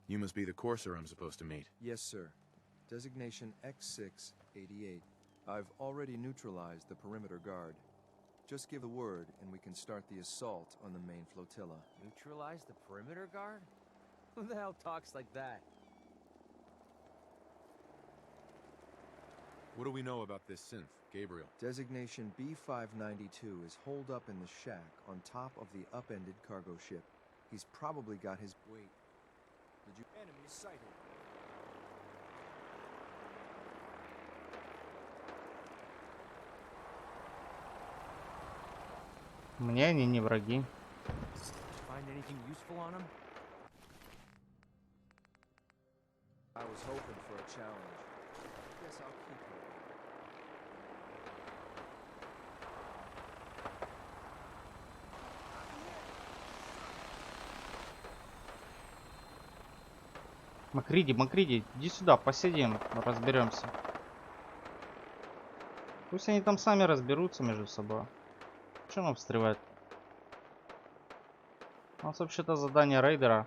You must be the courser I'm supposed to meet. Yes, sir. Designation X688. I've already neutralized the perimeter guard. Just give the word, and we can start the assault on the main flotilla. Neutralize the perimeter guard? Who the hell talks like that? What do we know about this synth, Gabriel? Designation B592 is holed up in the shack on top of the upended cargo ship. He's probably got his... Wait. Did you... Enemy sighted. Мне они не враги. Find anything useful on him? I was hoping for a challenge. Guess I'll keep it. Макриди, иди сюда, посидим, разберемся. Пусть они там сами разберутся между собой. Чем нам встревать? У нас вообще-то задание рейдера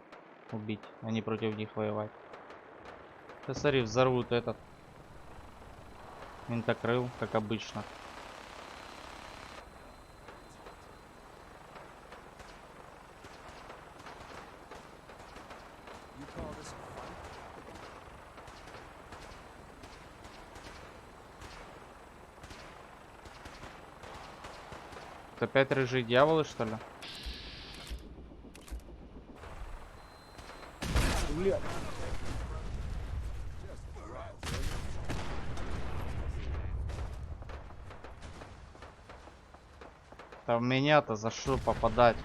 убить, а не против них воевать. Сейчас, смотри, взорвут этот винтокрыл, как обычно. Это опять рыжие дьяволы, что ли? Блядь. Там меня-то за что попадать?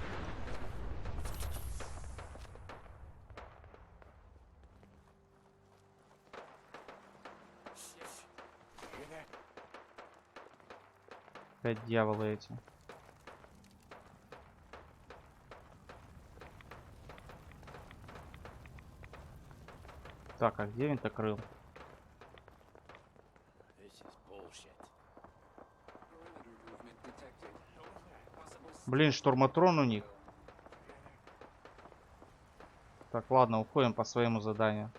Опять дьяволы эти. Так, а где винтокрыл? Блин, штурматрон у них. Так, ладно, уходим по своему заданию.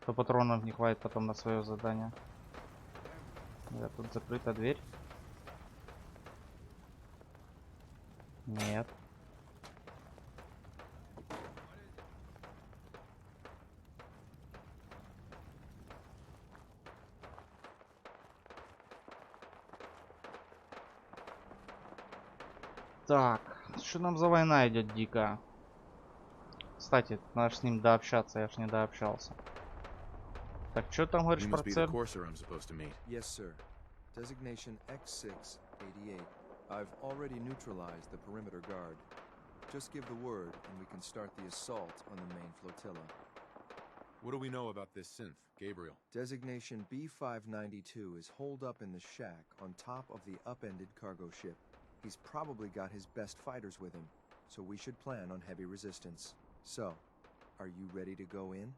То патронов не хватит потом на свое задание. Да, тут закрыта дверь. Нет. Так, что нам за война идет дикая? Кстати, надо с ним дообщаться, я ж не дообщался. Так, что там говоришь про цель? Yes, sir. Designation X688. I've already neutralized the perimeter guard. Just give the word, and we can start the assault on the main flotilla. What do we know about this synth, Gabriel? Designation B592 is holed up in the shack on top of the upended cargo ship. He's probably got his best fighters with him, so we should plan on heavy resistance. So, are you ready to go in?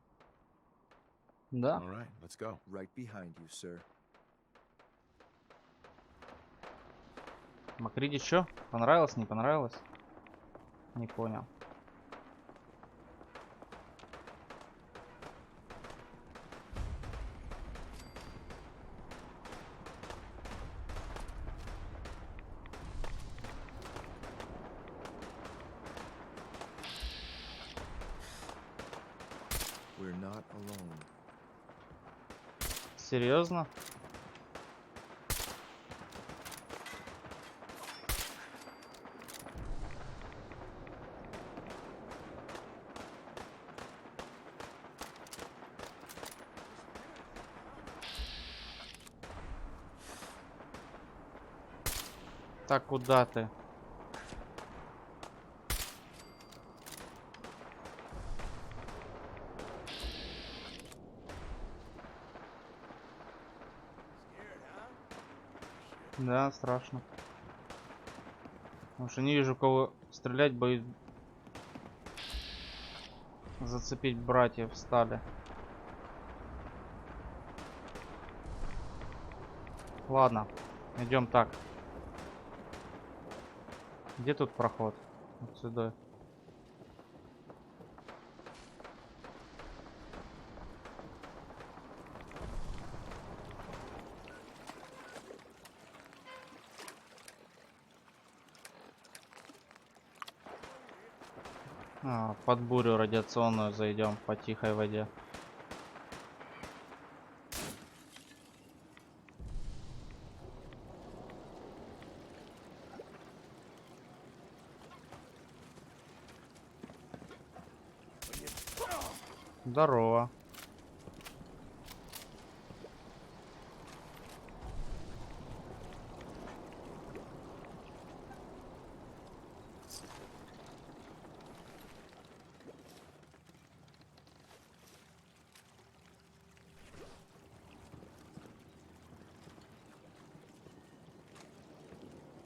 Да. All right, let's go. Right behind you, sir. Макриди, что? Понравилось, не понравилось? Не понял. We're not alone. Серьезно? Так, куда ты? Да, страшно. Потому что не вижу, кого стрелять, боюсь зацепить братьев стали. Ладно, идем так. Где тут проход? Отсюда. Под бурю радиационную зайдем по тихой воде. Здорово.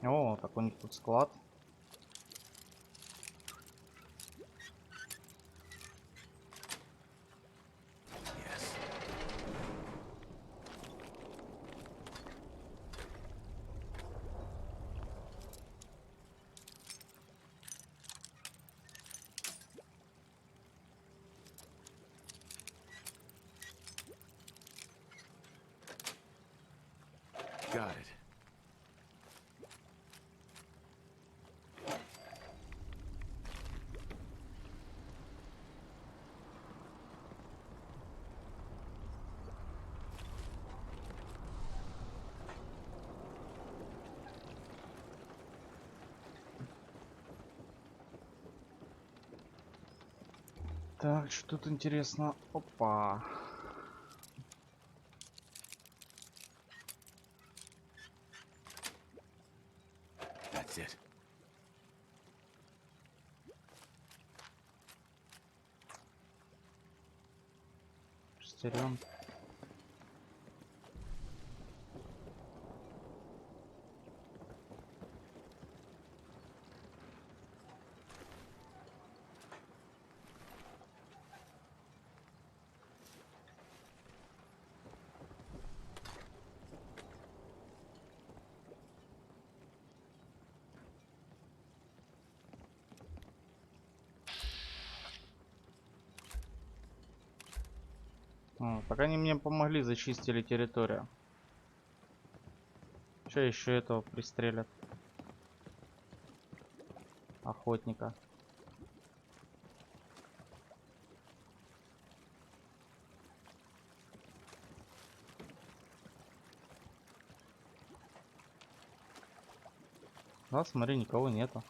О, так у них тут склад. Got it. Так, что тут интересно? Опа. That's it. Шестерен. Так они мне помогли, зачистили территорию. Че еще этого пристрелят? Охотника. Да, смотри, никого нету.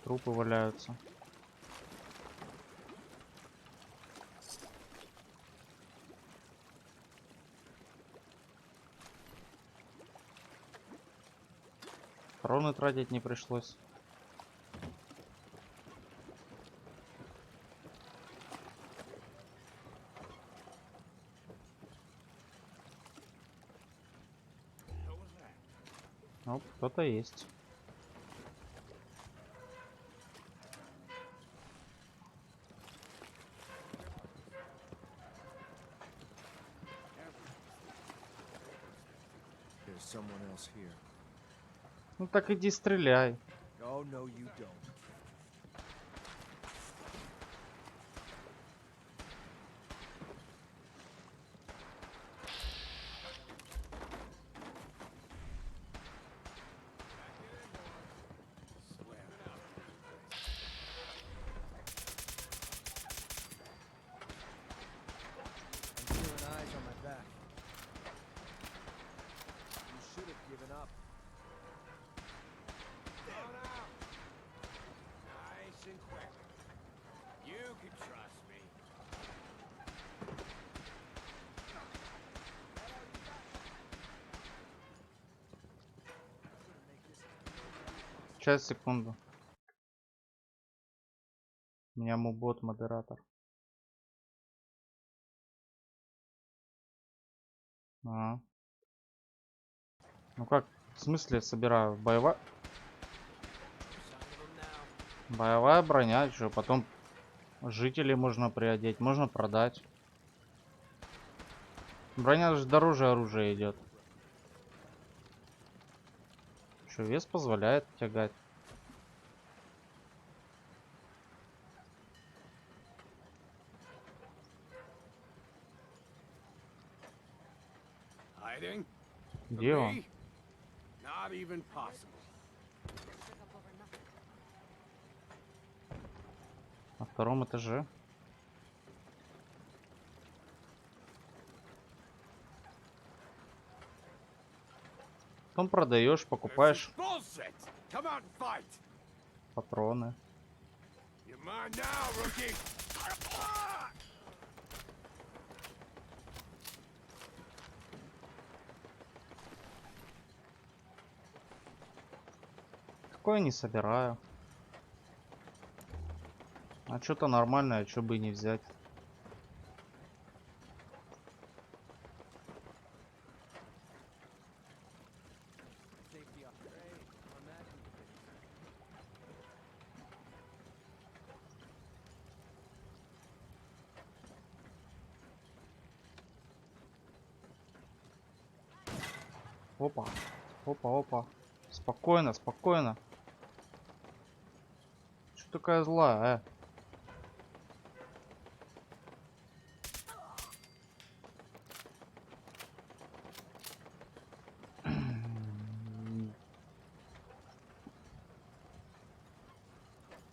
Трупы валяются. Патроны тратить не пришлось. Ну, кто-то есть. There's someone else here. Ну так иди стреляй. Oh, no, you don't. I'm feeling eyes on my back. You should have given up. Down out. Nice and quick. You can trust me. Сейчас, секунду. У меня мубот модератор. Ну как? В смысле собираю? Боевая броня, что потом жителей можно приодеть, можно продать. Броня же дороже оружия идет. Что, вес позволяет тягать. Hiding? Где он? Me? Not even possible. втором этаже. Потом продаешь, This покупаешь is bullshit. Come out and fight. патроны. You're mine now, rookie. Такое не собираю. А что-то нормальное, что бы и не взять. Опа, опа, опа. Спокойно, спокойно. Что такая злая,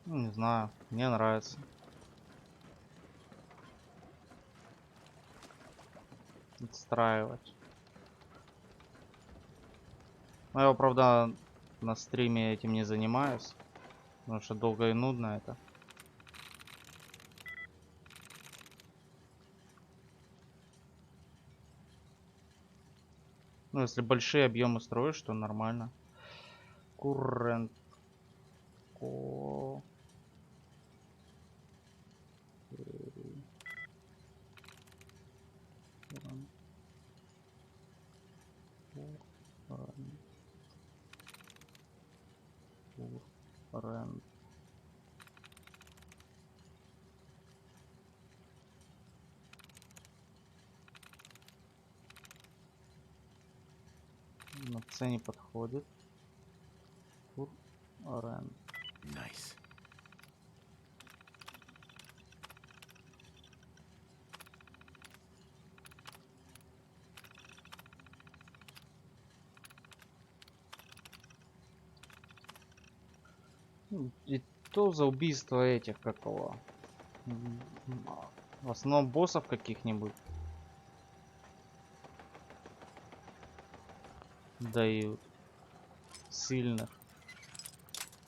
Ну, не знаю, мне нравится. Отстраивать. Ну, я, правда, на стриме этим не занимаюсь. Потому что долго и нудно это. Ну, если большие объемы строишь, то нормально. Куррент. Куррент. На C не подходит. Куррент. Nice. И то за убийство этих какого. В основном боссов каких-нибудь. Дают. Сильных.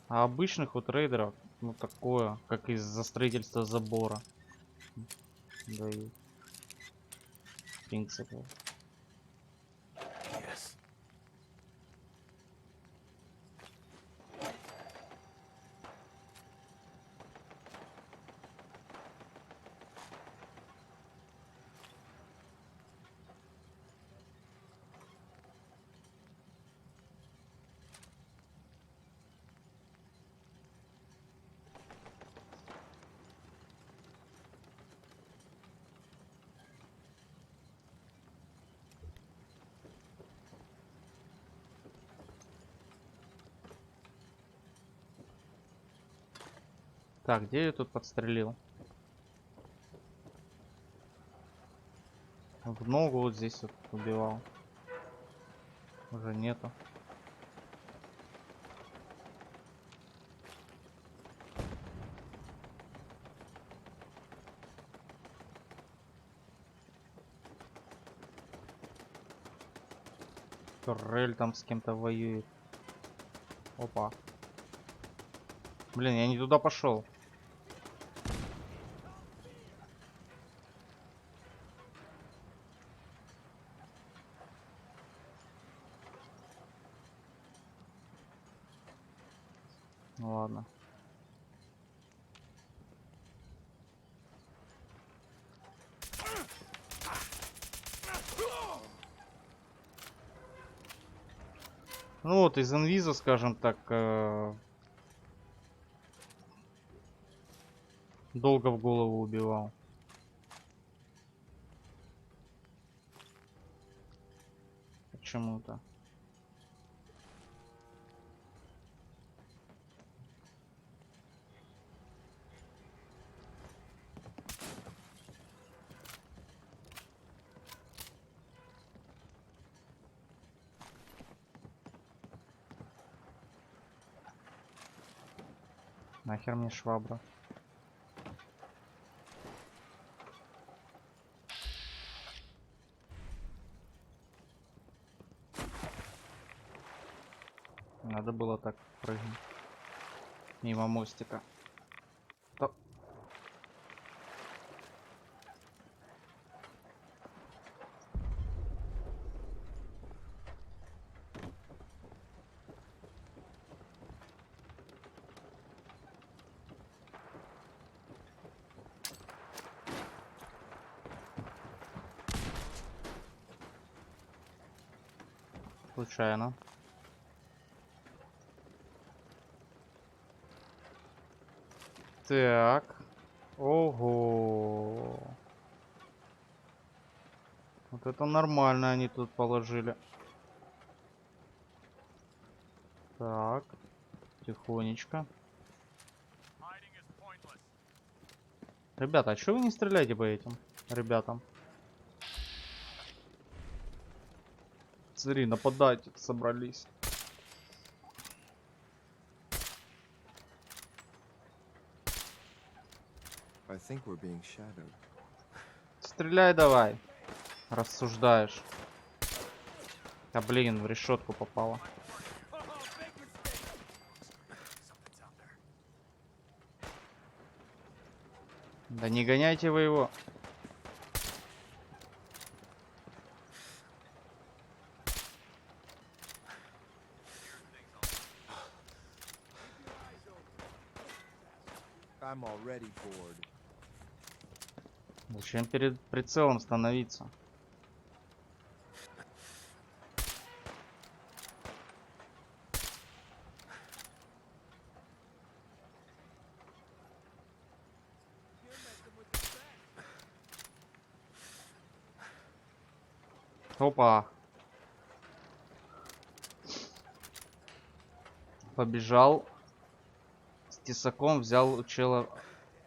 А обычных вот рейдеров, ну такое, как из-за строительства забора. Дают. В принципе. Yes. Так, где я тут подстрелил? В ногу вот здесь вот убивал. Уже нету. Турель там с кем-то воюет. Опа. Блин, я не туда пошел. Ну ладно. Ну вот из инвиза, скажем так, долго в голову убивал. Почему-то. Нахер мне швабра. Надо было так прыгнуть. Мимо мостика. То- Случайно. Так. Ого. Вот это нормально они тут положили. Так. Тихонечко. Ребята, а что вы не стреляете по этим ребятам? Смотри, нападать собрались. I think we're being shadowed. Стреляй давай. Рассуждаешь. Да блин, в решетку попало. Да не гоняйте вы его. I'm already bored. Зачем перед прицелом становиться? Опа. Побежал. С тесаком взял у чела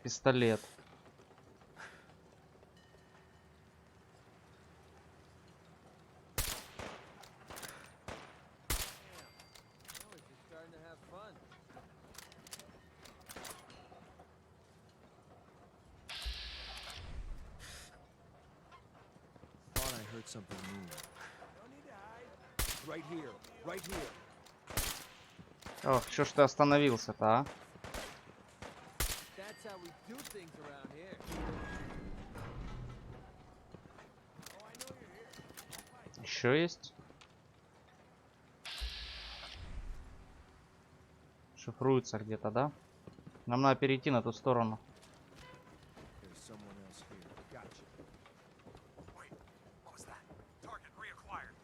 пистолет. Thought I heard something move. Right here, right here. Ох, чё ж ты остановился-то, а? That's how we do things around here. Еще есть? Шифруется где-то, да? Нам надо перейти на ту сторону. There's someone else here. Gotcha. Wait, what was that? Target reacquired.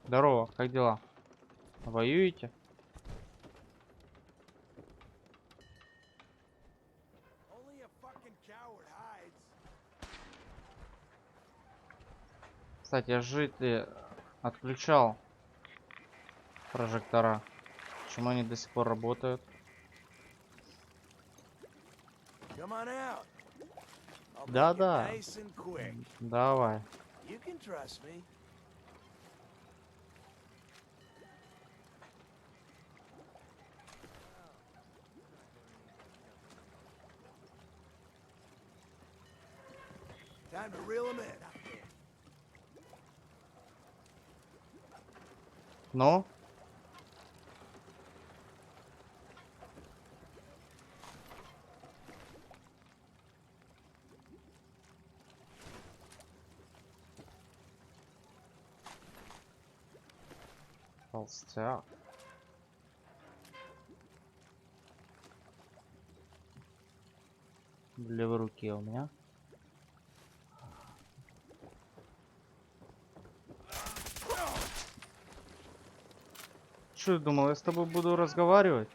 Здорово, как дела? Воюете? Only a fucking coward hides. Кстати, я же ты отключал прожектора. Почему они до сих пор работают? Come on out. I'll Да, make it да. nice and quick. Давай. You can trust me. Time to reel him in. Ну? Толстяк. В левой руке у меня. Что ты думал, я с тобой буду разговаривать?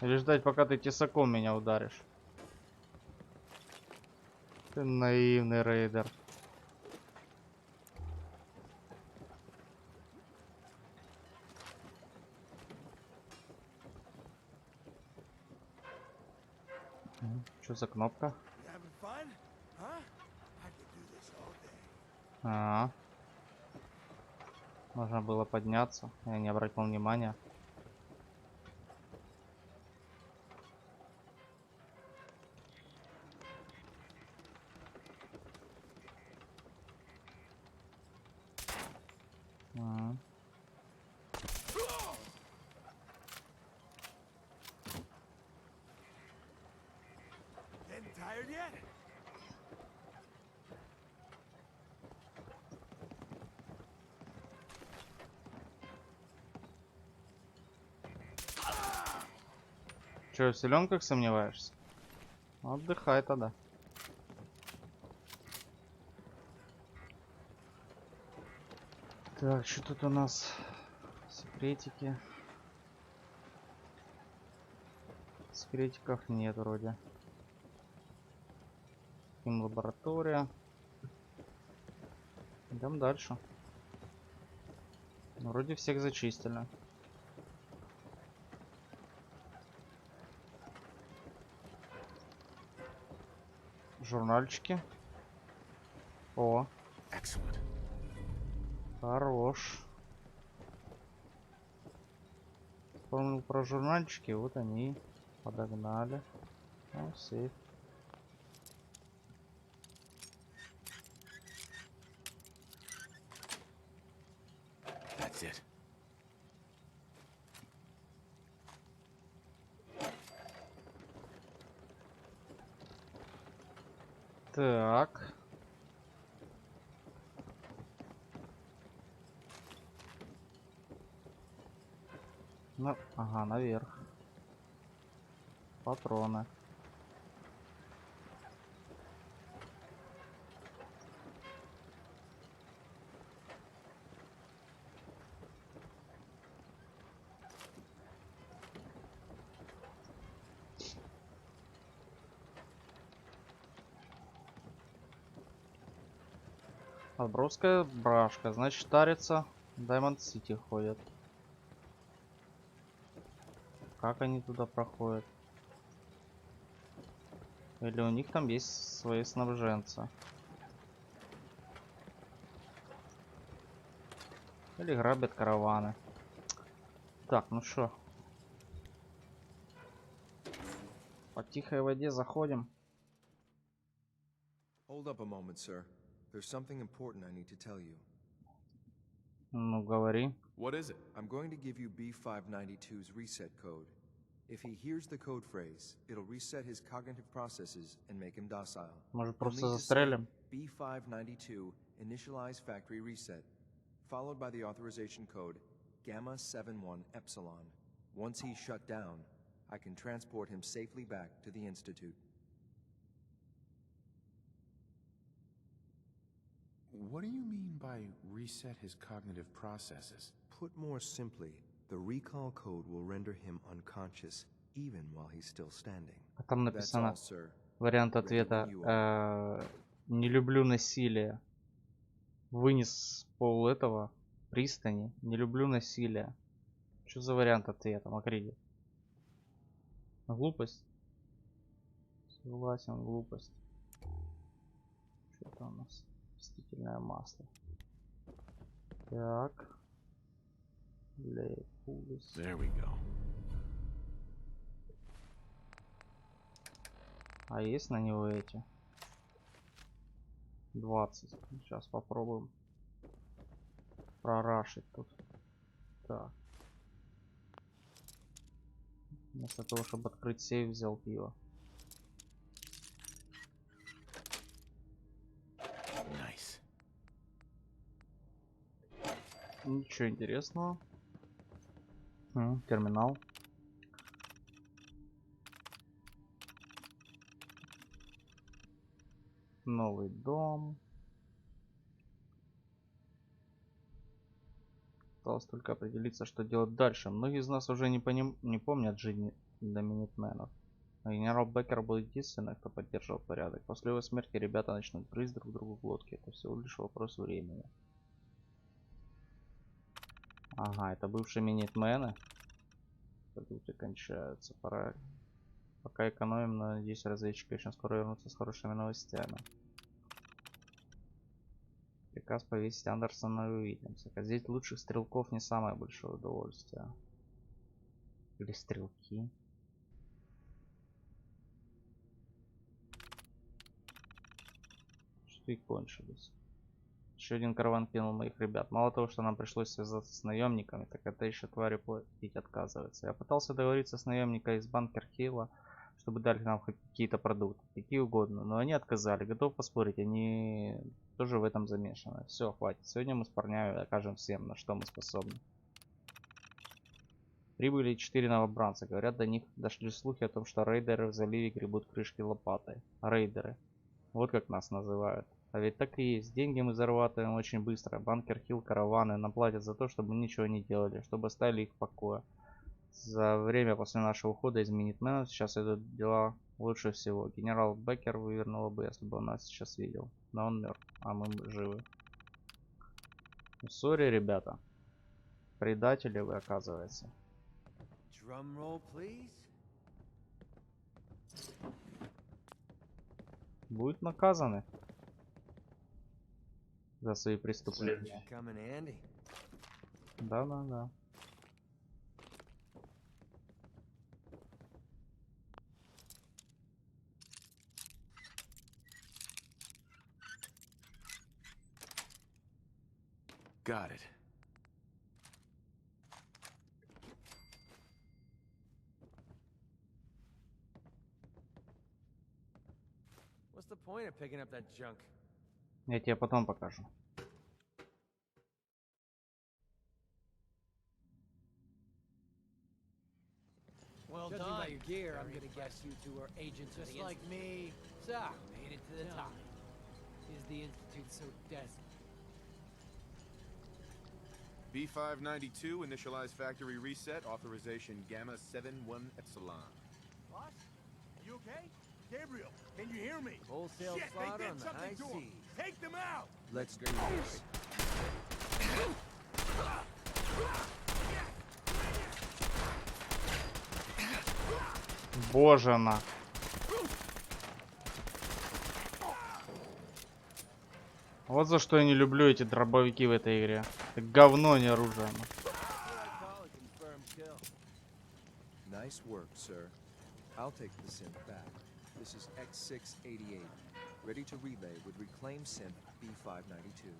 Или ждать, пока ты тесаком меня ударишь? Ты наивный рейдер. Что за кнопка? You having fun? Huh? I could do this all day. А, можно было подняться. Я не обратил внимания. Че, в селенках сомневаешься? Отдыхай тогда. Так, что тут у нас? Секретики. Секретиков нет вроде. Лаборатория. Идем дальше. Вроде всех зачистили. Журнальчики. О, Excellent. хорош. Вспомнил про журнальчики, вот они. Подогнали. О, сейф. That's it. Так. Ну, ага, наверх. Патроны. Отбросская брашка, значит, тарится. Diamond City ходят. Как они туда проходят? Или у них там есть свои снабженцы? Или грабят караваны? Так, ну что? По тихой воде заходим. Hold up a moment, sir. There's something important I need to tell you. Ну, говори. What is it? I'm going to give you B592's reset code. If he hears the code phrase, it'll reset his cognitive processes and make him docile. Может, You'll просто need to say застрелим? B592 initialize factory reset, followed by the authorization code Gamma 71 Epsilon. Once he's shut down, I can transport him safely back to the Institute. What do you mean by reset his cognitive processes? Put more simply, the recall code will render him unconscious even while he's still standing. А там That's написано all, sir. вариант ответа. Не люблю насилие. Вынес с пол этого пристани. Не люблю насилие. Что за вариант ответа, Макриди? Глупость? Согласен, глупость. Что-то у нас растительное масло. Так. There we go. А есть на него эти? 20. Сейчас попробуем прорашить тут. Так. Вместо того, чтобы открыть сейф, взял пиво. Nice. Ничего интересного. Терминал. Новый дом. Осталось только определиться, что делать дальше. Многие из нас уже не помнят жизни до Минитменов. Но генерал Беккер был единственным, кто поддерживал порядок. После его смерти ребята начнут грызть друг другу глотки. Это всего лишь вопрос времени. Ага, это бывшие Минитмены. Продукты кончаются. Пора. Пока экономим, но надеюсь, разведчики очень скоро вернутся с хорошими новостями. Приказ повесить Андерсона и увидимся. Казнить лучших стрелков не самое большое удовольствие. Или стрелки. Что и кончились. Еще один караван кинул моих ребят. Мало того, что нам пришлось связаться с наемниками, так это еще твари платить отказываются. Я пытался договориться с наемниками из Банкер-Хилла, чтобы дали нам хоть какие-то продукты, какие угодно, но они отказали. Готов поспорить, они тоже в этом замешаны. Все, хватит. Сегодня мы с парнями окажем всем, на что мы способны. Прибыли 4 новобранца. Говорят, до них дошли слухи о том, что рейдеры в заливе гребут крышки лопатой. Рейдеры. Вот как нас называют. А ведь так и есть. Деньги мы зарабатываем очень быстро. Банкер Хилл, караваны нам платят за то, чтобы мы ничего не делали, чтобы оставили их в покое. За время после нашего ухода из Минитмена сейчас идут дела лучше всего. Генерал Беккер вывернула бы, если бы он нас сейчас видел. Но он мертв, а мы живы. Сори, ребята. Предатели вы, оказывается. Drum roll, please. Будут наказаны за свои преступления. Come in handy. Да. Got it. What's the point of picking up that junk? Я тебе потом покажу. Well Judging done. by your gear, I'm Very gonna guess you two are agents Just of the like Institute. me. So, made it to the Tell top. me, is the Institute so desperate? B592, initialize factory reset, authorization Gamma 71 Epsilon. Boss? You okay? Gabriel, can you hear me? Wholesale Shit, slaughter they on did the high something to him. seas. Take them out! Let's do this. Боже на. Вот за что я не люблю эти дробовики в этой игре. Это говно, а не оружие. What I call a confirmed kill. Nice work, sir. I'll take the synth back. This is X688, ready to relay with reclaimed synth B592.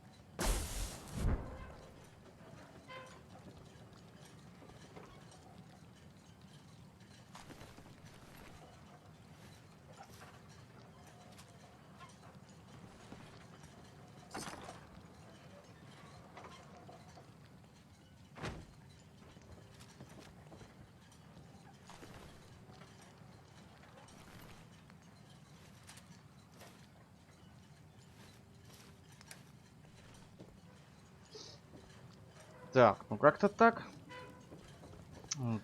Так, ну как-то так.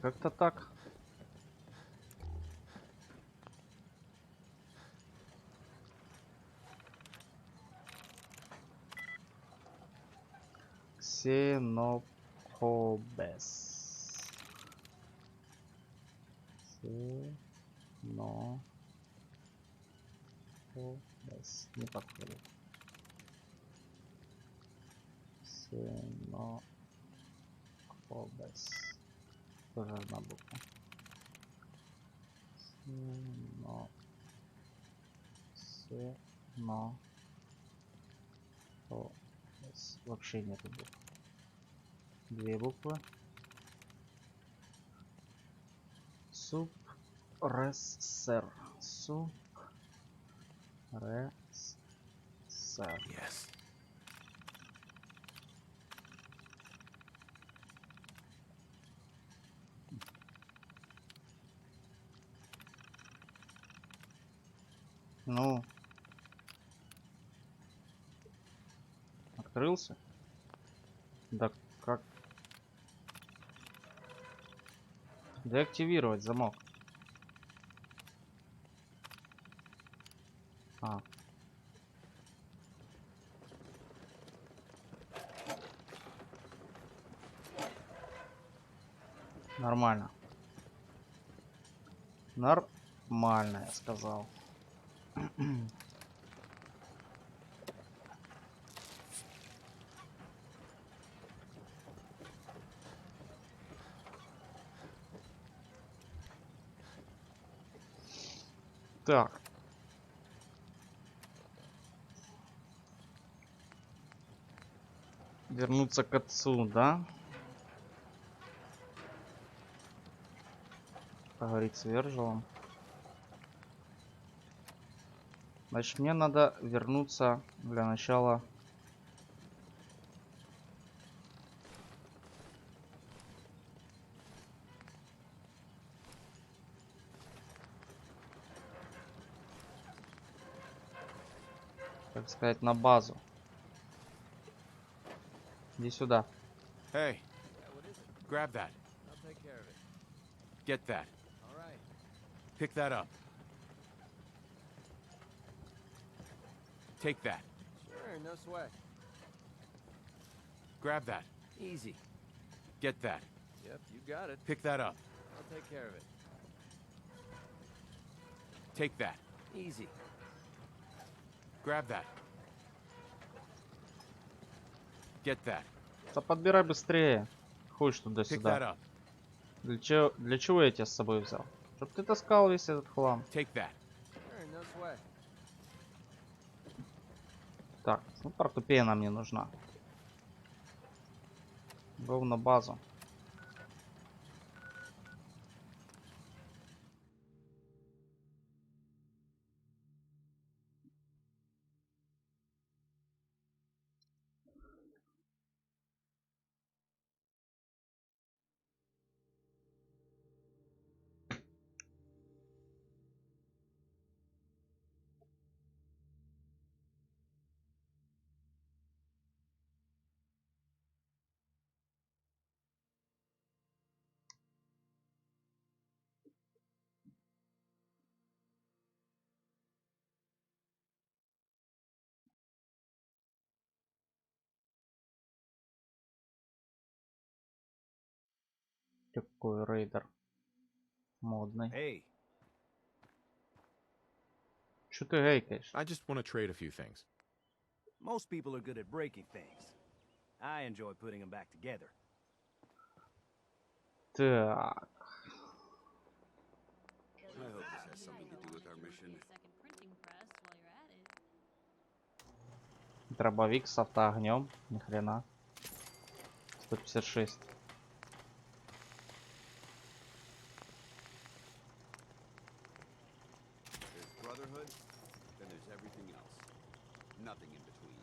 Как-то так. Ксенопобес. Ксенопобес. Не подходит. Ксенопобес. Тоже одна буква. Вообще нету букв. Две буквы. Супрессер. Супрессер. Yes. Ну. Открылся? Да как? Деактивировать замок. А. Нормально. Нормально, я сказал. Так. Вернуться к отцу, да? Поговорить с Вержелом. Значит, мне надо вернуться для начала. так сказать, на базу. Иди сюда. Hey, Yeah, what is it? grab that. I'll take care of it. Get that. All right. Pick that up. Take that. Sure, no sweat. Grab that. Easy. Get that. Yep, you got it. Pick that up. I'll take care of it. Take that. Easy. Grab that. Get that. Да подбирай быстрее. Ходишь Pick that туда-сюда. up. Для чего я тебя с собой взял? Чтоб ты таскал весь этот хлам. Take that. Sure, no sweat. Так, ну портупея нам не нужна. Go на базу. Какой рейдер модный. Hey, Что ты гейкаешь? I just want to trade a few things. Most people are good at breaking things. I enjoy putting them back together. Так. I hope this has something to do with our mission. Дробовик с автоогнем. Ни хрена. 156. There's brotherhood, then there's everything else. Nothing in between.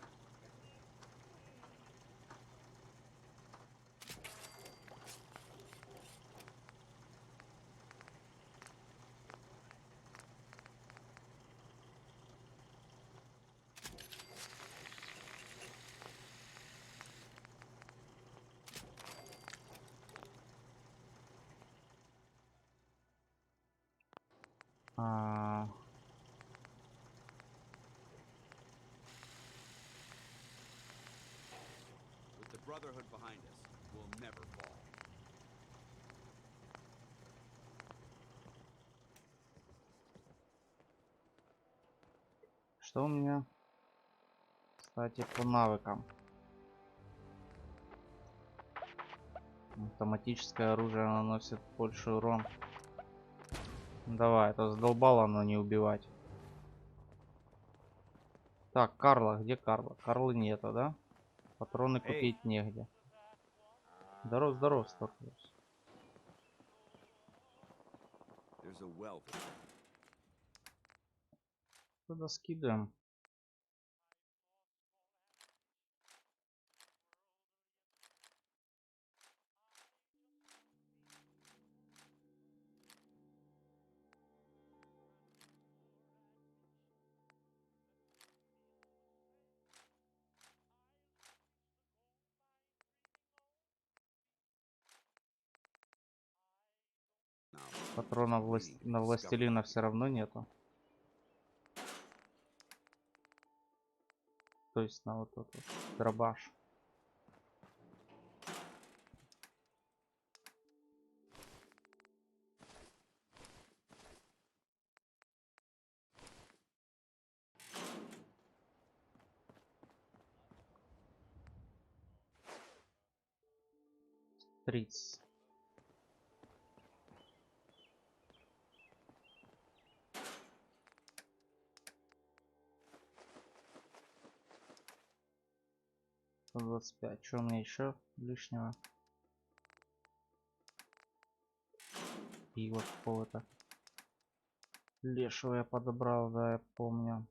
With the brotherhood behind us, we'll never fall. Что у меня? Кстати, по навыкам. Автоматическое оружие наносит больше урон. Давай, это задолбало оно не убивать. Так, Карла, где Карла? Карлы нету, да? Патроны купить негде. Здоров, здоров, Стоквис. There's a wealth of them. Туда скидываем. Now, Патронов на властелина все равно нету. То есть на вот этот дробаш. Тридцать. Сто 25. Что у меня еще лишнего? Пиво какого-то лешего я подобрал, да, я помню.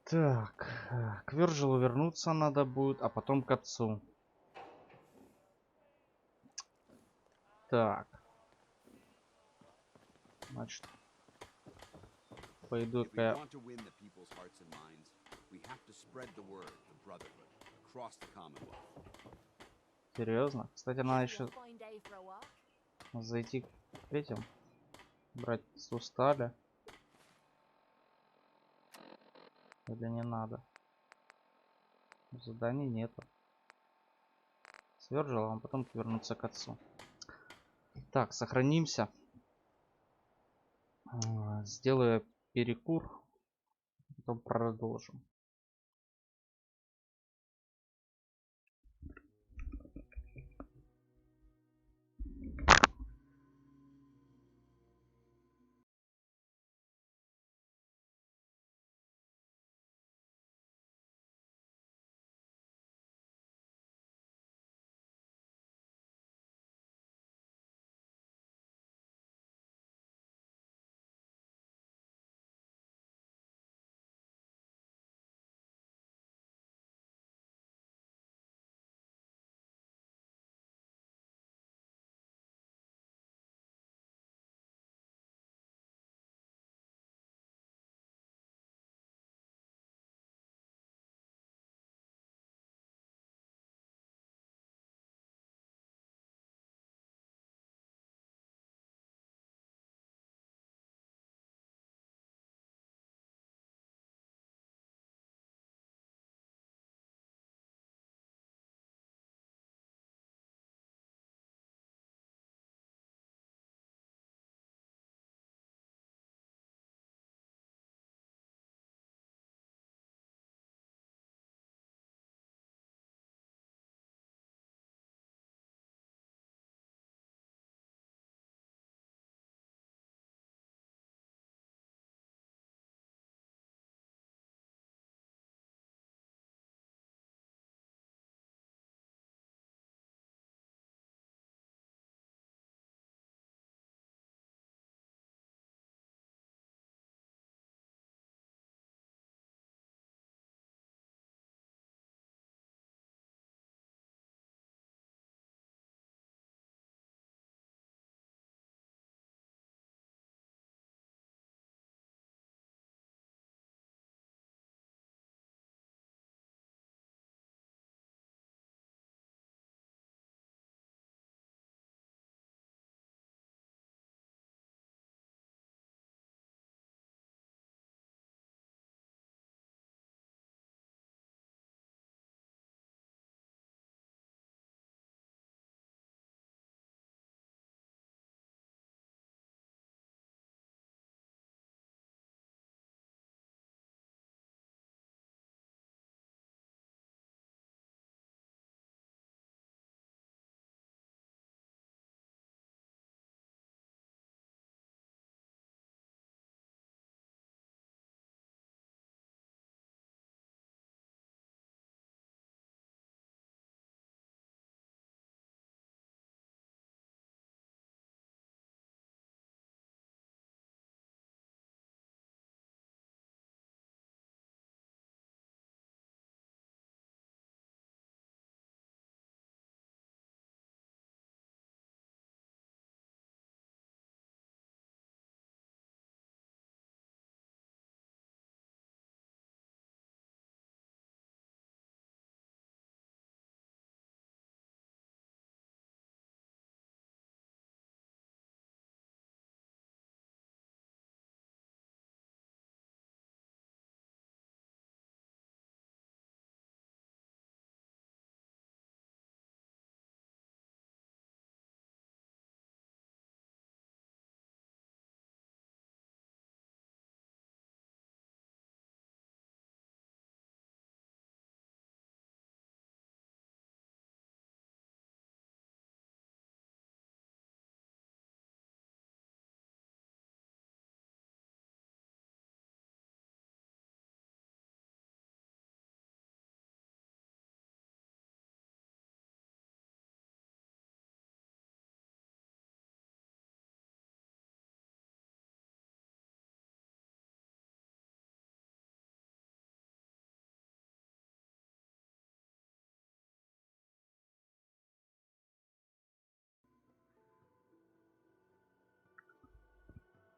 Так, К Вирджилу вернуться надо будет, а потом к отцу. Так. Значит, пойду If we я. want to win the people's hearts and minds, we have to spread the word, the brotherhood, across the Commonwealth. Серьезно? Кстати, надо еще зайти к этим. Брать сустали. Или не надо? Заданий нету. С Вирджилом, а потом вернуться к отцу. Так, сохранимся. Сделаю перекур. Потом продолжим.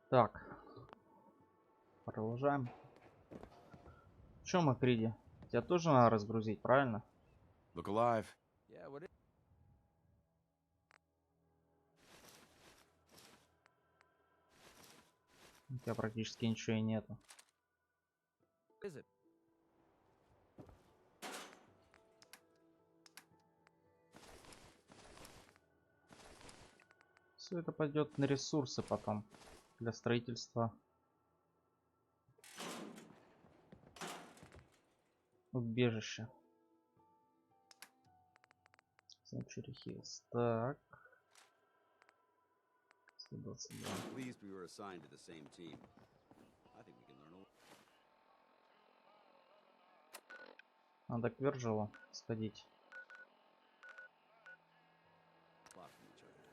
Так. Продолжаем. Чё, Макриди? Тебя тоже надо разгрузить, правильно? Look alive. Yeah, what У тебя практически ничего и нету. is it? Все это пойдет на ресурсы потом для строительства убежища. Century Hills. Так. 122. Pleased we were assigned to the same team. I think we can learn a lot. Надо к Вержелу сходить. From each other.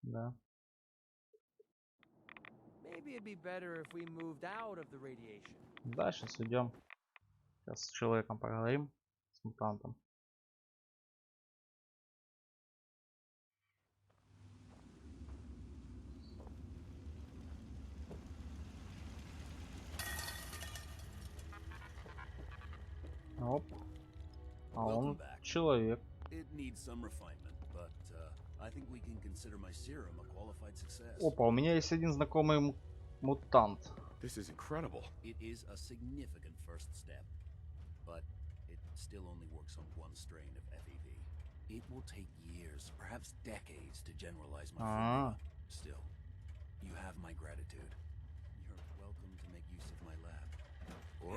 Да. Maybe it'd be better if we moved out of the radiation. Да, сейчас идем. Сейчас с человеком поговорим. С мутантом. Оп. А он человек. It needs some refinement, but I think we can consider my serum a qualified success. Опа, у меня есть один знакомый мутант. This is incredible. It is a significant first step, but it still only works on one strain of FEV. It will take years, perhaps decades, to generalize my formula. Still, you have my gratitude. You're welcome to make use of my lab, or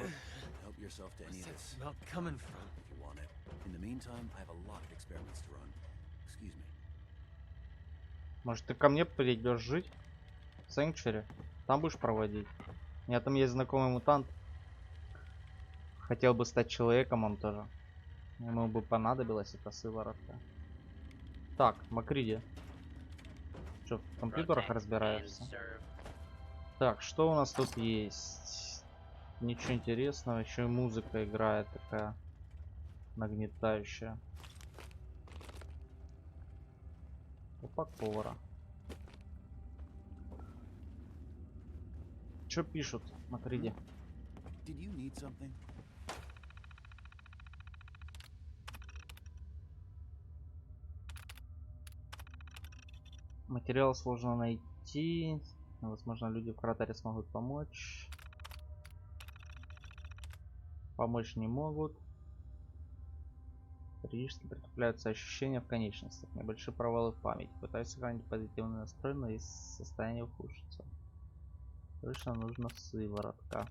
help yourself to any of Where's that this smell coming from? if you want it. In the meantime, I have a lot of experiments to run. Excuse me. Может, ты ко мне придешь жить? В Sanctuary? Там будешь проводить? У меня там есть знакомый мутант. Хотел бы стать человеком он тоже. Ему бы понадобилась эта сыворотка. Так, Макриди. Что, в компьютерах разбираешься? Так, что у нас тут есть? Ничего интересного. Еще и музыка играет такая нагнетающая. Опак повара. Что пишут, Макриди? Did you need something? Материал сложно найти. Возможно, люди в кратере смогут помочь. Помочь не могут. Периодически притупляются ощущения в конечностях. Небольшие провалы в памяти. Пытаюсь сохранить позитивный настрой, но и состояние ухудшится. Точно нужна сыворотка.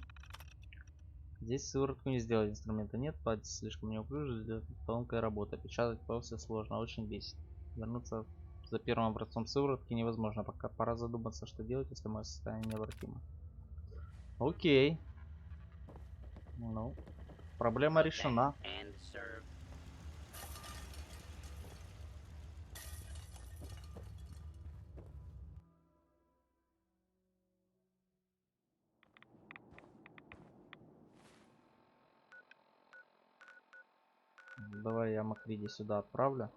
Здесь сыворотку не сделать, инструмента нет, пальцы слишком неуклюже, для тонкая работа. Печатать полосы сложно, очень бесит. Вернуться за первым образцом сыворотки невозможно, пока пора задуматься, что делать, если мое состояние невратимо. Окей. Ну, проблема решена. Давай я Макриди сюда отправлю.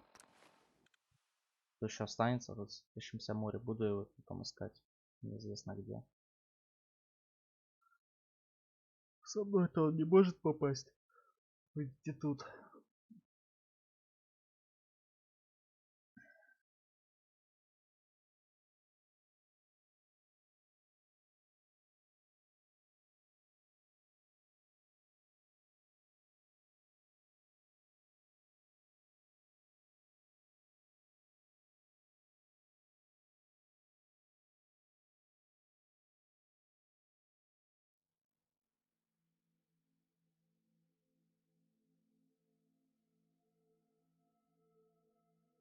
Кто еще останется, тут в тащимся море. Буду его потом искать. Неизвестно где. Со мной-то он не может попасть в институт.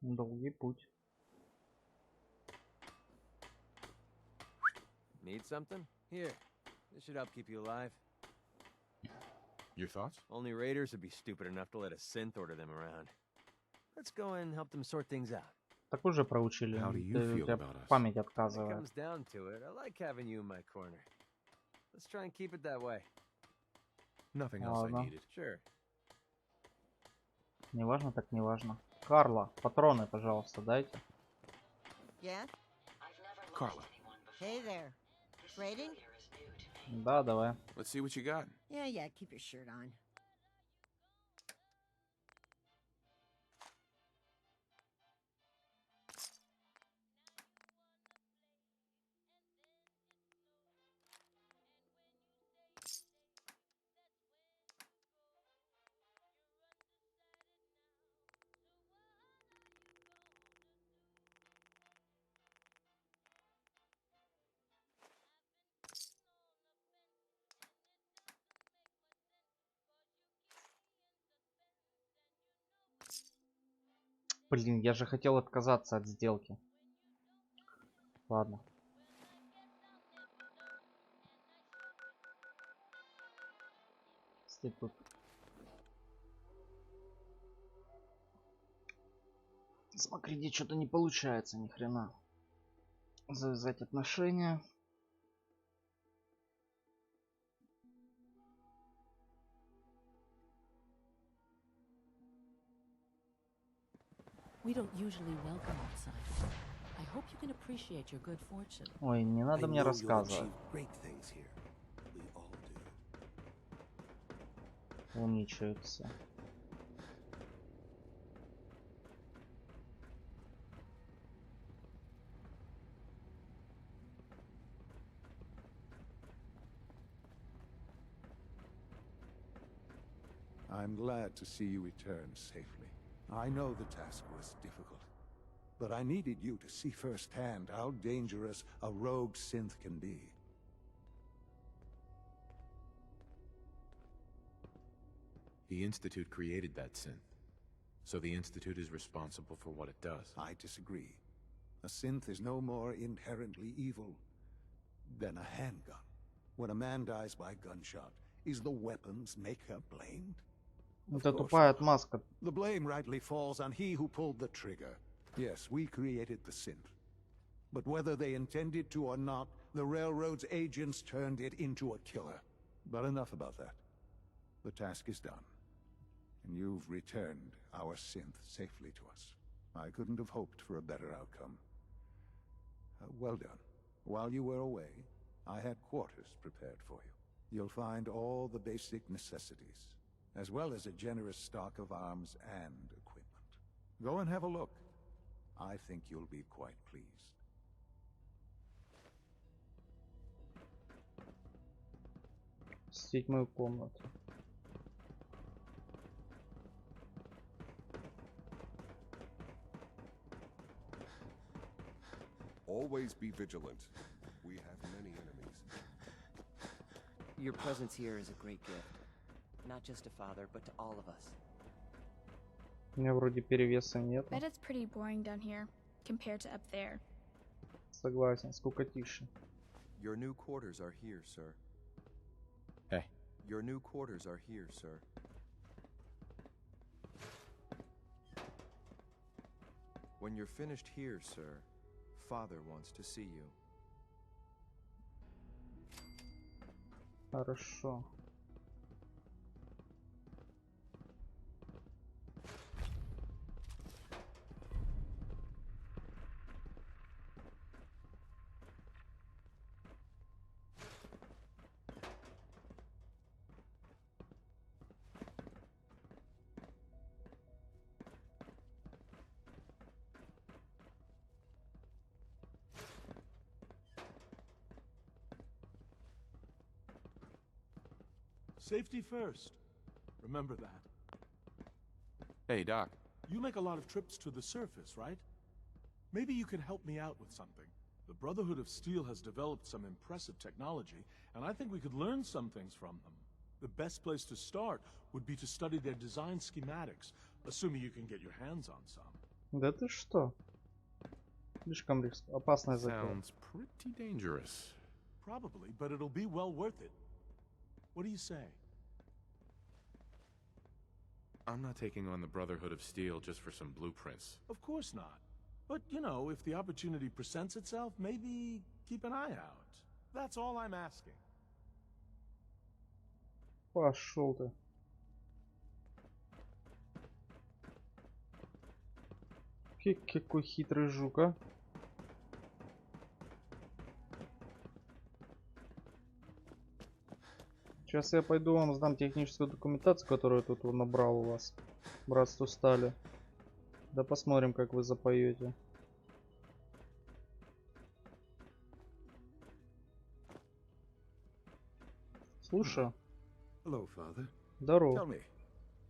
Долгий путь. Need something? Here. This should help keep you alive. Your thoughts? Only raiders would be stupid enough to let a synth order them around. Let's go and help them sort things out. Так уже проучили. How do you Ты- у feel тебя about us? память When it отказывает. comes down to it, I like having you in my corner. Let's try and keep it that way. Nothing else I Ладно. needed. Sure. Не важно, так не важно. Карла, патроны, пожалуйста, дайте. Yeah? Carla, Hey there. Raiding? Да, давай. let's see what you got. Yeah, keep your shirt on. Блин, я же хотел отказаться от сделки. Ладно. Если тут... Смотри, что-то не получается ни хрена. Завязать отношения. We don't usually welcome outsiders. I hope you can appreciate your good fortune. Ой, не надо мне рассказывать. Умничаются. I'm glad to see you return safely. I know the task was difficult, but I needed you to see firsthand how dangerous a rogue synth can be. The Institute created that synth, so the Institute is responsible for what it does. I disagree. A synth is no more inherently evil than a handgun. When a man dies by gunshot, is the weapon's maker blamed? Это тупая отмазка. The blame rightly falls on he who pulled the trigger. Yes, we created the synth. But whether they intended to or not, the Railroad's agents turned it into a killer. But enough about that. The task is done. And you've returned our synth safely to us. I couldn't have hoped for a better outcome. Well done. While you were away, I had quarters prepared for you. You'll find all the basic necessities, as well as a generous stock of arms and equipment. Go and have a look. I think you'll be quite pleased. Посетить мою комнату. Always be vigilant. We have many enemies. Your presence here is a great gift. Not just to Father, but to all of us. У меня вроде перевеса нет. Bet it's pretty boring down here, compared to up there. Согласен, скукотища. Your new quarters are here, sir. Hey. Your new quarters are here, sir. When you're finished here, sir, Father wants to see you. Хорошо. Safety first. Remember that. Hey, Doc. You make a lot of trips to the surface, right? Maybe you can help me out with something. The Brotherhood of Steel has developed some impressive technology, and I think we could learn some things from them. The best place to start would be to study their design schematics, assuming you can get your hands on some. Да ты что? Слишком опасное затея. Sounds pretty dangerous. Probably, but it'll be well worth it. What do you say? I'm not taking on the Brotherhood of Steel just for some blueprints. Of course not. But, you know, if the opportunity presents itself, maybe keep an eye out. That's all I'm asking. Пошел ты. Какой хитрый жук, а. Сейчас я пойду вам сдам техническую документацию, которую я тут набрал у вас. Братству стали. Да посмотрим, как вы запоете. Слушаю. Hello, Father. Здорово. Tell me,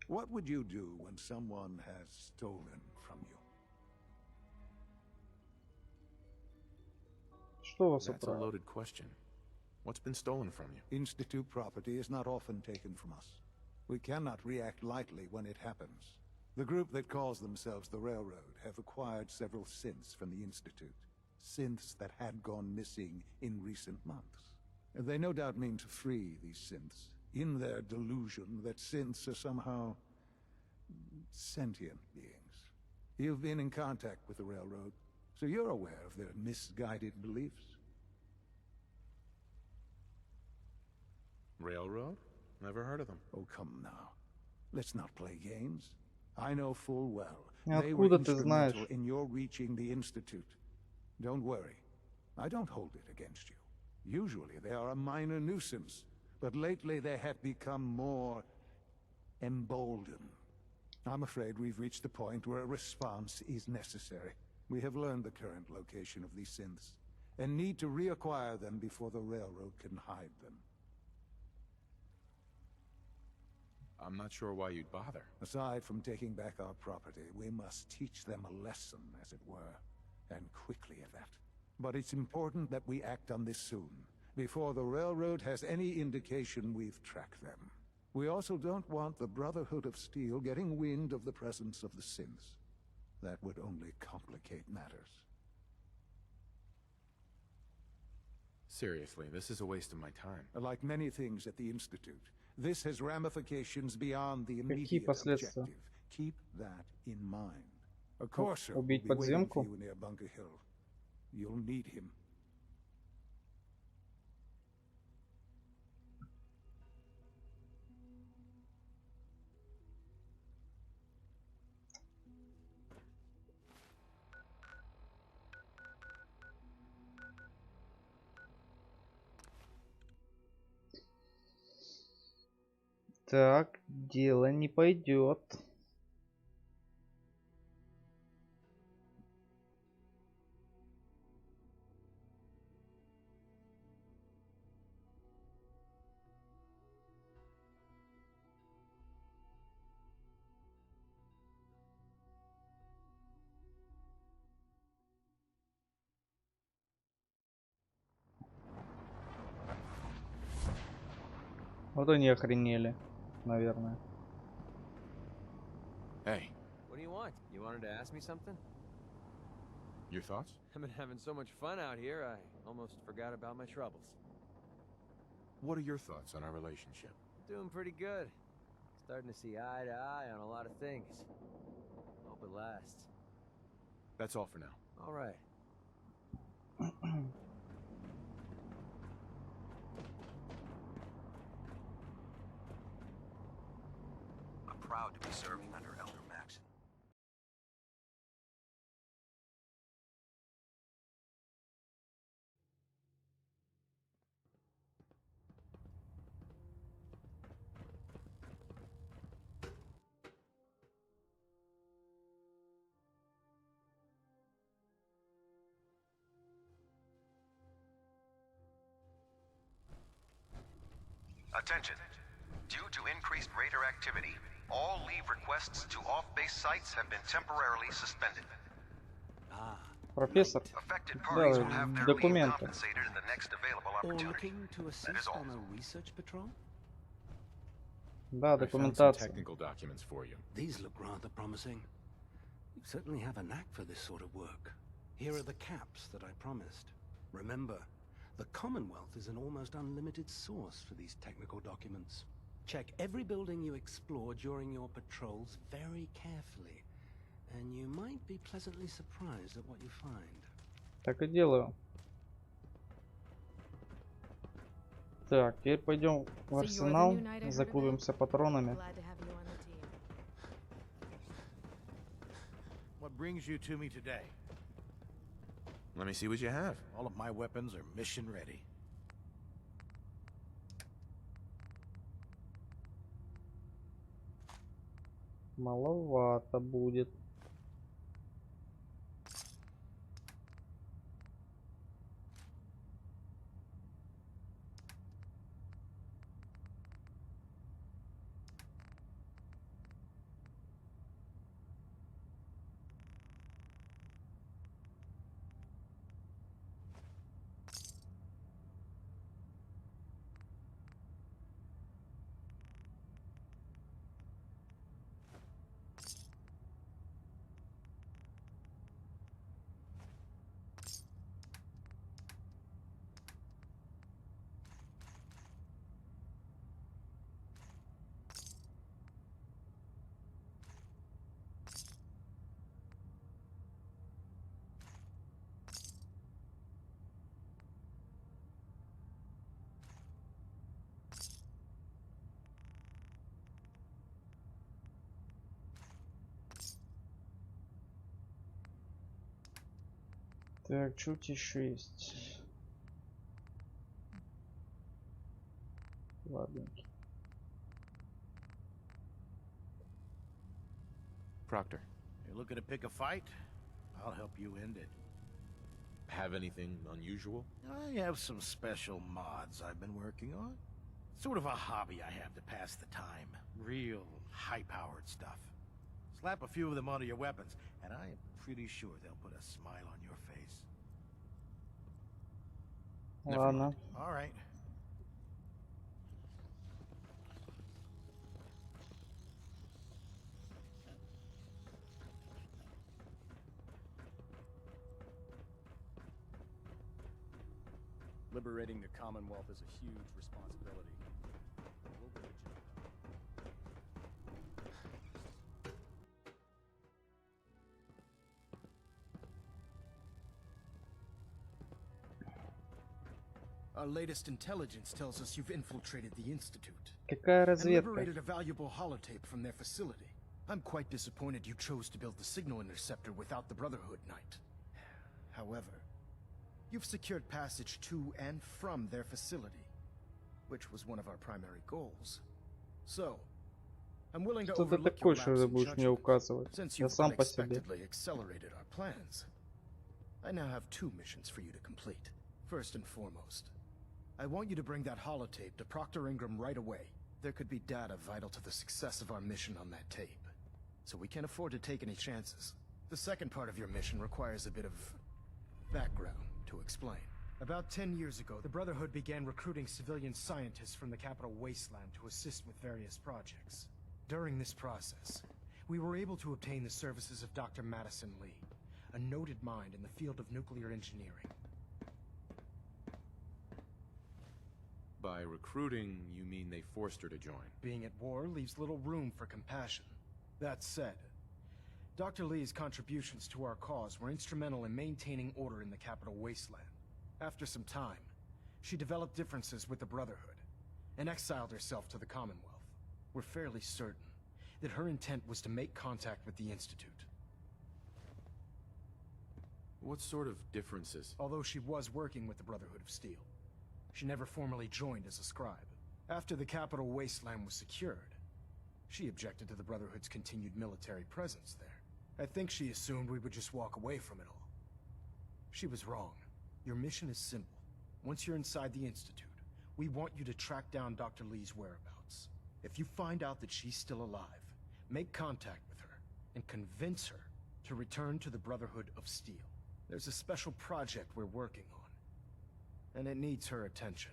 what would you do when someone has stolen from you? Что вас That's a украл? loaded question. What's been stolen from you? Institute property is not often taken from us. We cannot react lightly when it happens. The group that calls themselves the Railroad have acquired several synths from the Institute. Synths that had gone missing in recent months. They no doubt mean to free these synths, in their delusion that synths are somehow sentient beings. You've been in contact with the Railroad, so you're aware of their misguided beliefs. Railroad? Never heard of them. Oh, come now. Let's not play games. I know full well they were Откуда ты знаешь? instrumental in your reaching the Institute. Don't worry. I don't hold it against you. Usually they are a minor nuisance, but lately they have become more emboldened. I'm afraid we've reached the point where a response is necessary. We have learned the current location of these synths, and need to reacquire them before the Railroad can hide them. I'm not sure why you'd bother. Aside from taking back our property, we must teach them a lesson, as it were, and quickly at that. But it's important that we act on this soon, before the Railroad has any indication we've tracked them. We also don't want the Brotherhood of Steel getting wind of the presence of the synths. That would only complicate matters. Seriously, this is a waste of my time. Like many things at the Institute, this has ramifications beyond the immediate objective. Keep that in mind. A courser will be waiting for you near Bunker Hill. You'll need him. Так, дело не пойдет. Вот они охренели, наверное. Hey. What do you want? You wanted to ask me something? Your thoughts? I've been having so much fun out here, I almost forgot about my troubles. What are your thoughts on our relationship? Doing pretty good. Starting to see eye to eye on a lot of things. Hope it lasts. That's all for now. All right. I'm proud to be serving under Elder Maxon. Attention. Due to increased raider activity, all leave requests to off-base sites have been temporarily suspended. Профессор, давай документы. Да, документация. These look rather promising. You certainly have a knack for this sort of work. Here are the caps that I promised. Remember, the Commonwealth is an almost unlimited source for these technical documents. Check every building you explore during your patrols very carefully, and you might be pleasantly surprised at what you find. Так и делаю. Так, теперь пойдем в арсенал, закупимся патронами. brings you to me today? Let me see what you have. All of my weapons are mission ready. Маловато будет. Так, что еще есть? Ладненько. Proctor, You're looking to pick a fight? I'll help you end it. have anything unusual? I have some special mods I've been working on. Sort of a hobby I have to pass the time. Real high-powered stuff. Slap a few of them onto your weapons, and I am pretty sure they'll put a smile on your face. Ладно. All right. Liberating the Commonwealth is a huge responsibility. We'll do the job. Our latest intelligence tells us you've infiltrated the Institute. Какая And разведка? liberated a valuable holotape from their facility. I'm quite disappointed you chose to build the signal interceptor without the Brotherhood Knight. However, you've secured passage to and from their facility, which was one of our primary goals. So, I'm willing to Что ты overlook такой, your что lapse ты in будешь мне judgment, указывать? since Я you've сам по себе. unexpectedly accelerated our plans. I now have 2 missions for you to complete. First and foremost, I want you to bring that holotape to Proctor Ingram right away. There could be data vital to the success of our mission on that tape, so we can't afford to take any chances. The second part of your mission requires a bit of background to explain. About 10 years ago, the Brotherhood began recruiting civilian scientists from the capital wasteland to assist with various projects. During this process, we were able to obtain the services of Dr. Madison Lee, a noted mind in the field of nuclear engineering. By recruiting, you mean they forced her to join? Being at war leaves little room for compassion. That said, Dr. Lee's contributions to our cause were instrumental in maintaining order in the capital wasteland. After some time, she developed differences with the Brotherhood and exiled herself to the Commonwealth. We're fairly certain that her intent was to make contact with the Institute. What sort of differences? Although she was working with the Brotherhood of Steel, she never formally joined as a scribe. After the capital wasteland was secured, she objected to the Brotherhood's continued military presence there. I think she assumed we would just walk away from it all. She was wrong. Your mission is simple. Once you're inside the Institute, we want you to track down Dr. Lee's whereabouts. If you find out that she's still alive, make contact with her and convince her to return to the Brotherhood of Steel. There's a special project we're working on, and it needs her attention.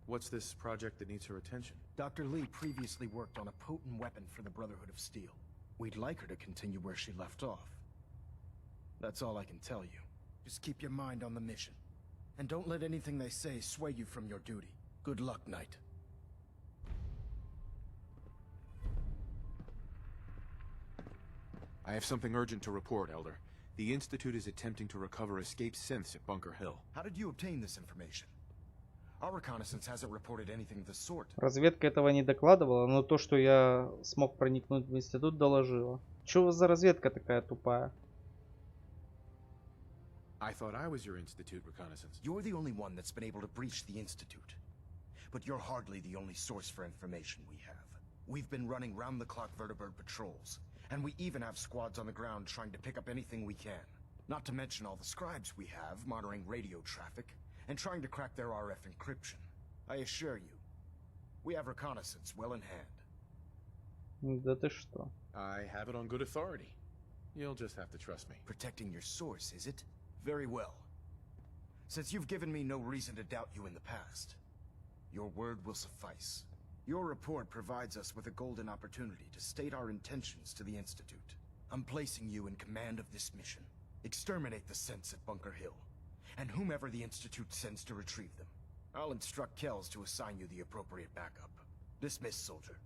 What's this project that needs her attention? Dr. Lee previously worked on a potent weapon for the Brotherhood of Steel. We'd like her to continue where she left off. That's all I can tell you. Just keep your mind on the mission, and don't let anything they say sway you from your duty. Good luck, Knight. I have something urgent to report, Elder. The Institute is attempting to recover escaped synths at Bunker Hill. How did you obtain this information? Our reconnaissance hasn't reported anything of the sort. Разведка этого не докладывала, но то, что я смог проникнуть в институт, доложила. Чё у вас за разведка такая тупая? I thought I was your Institute reconnaissance. You're the only one that's been able to breach the Institute. But you're hardly the only source for information we have. We've been running round-the-clock vertibird patrols, and we even have squads on the ground trying to pick up anything we can. Not to mention all the scribes we have monitoring radio traffic and trying to crack their RF encryption. I assure you, we have reconnaissance well in hand. Да ты что? I have it on good authority. You'll just have to trust me. Protecting your source, is it? Very well. Since you've given me no reason to doubt you in the past, your word will suffice. Your report provides us with a golden opportunity to state our intentions to the Institute. I'm placing you in command of this mission. Exterminate the synths at Bunker Hill, and whomever the Institute sends to retrieve them. I'll instruct Kells to assign you the appropriate backup. Dismissed, soldier.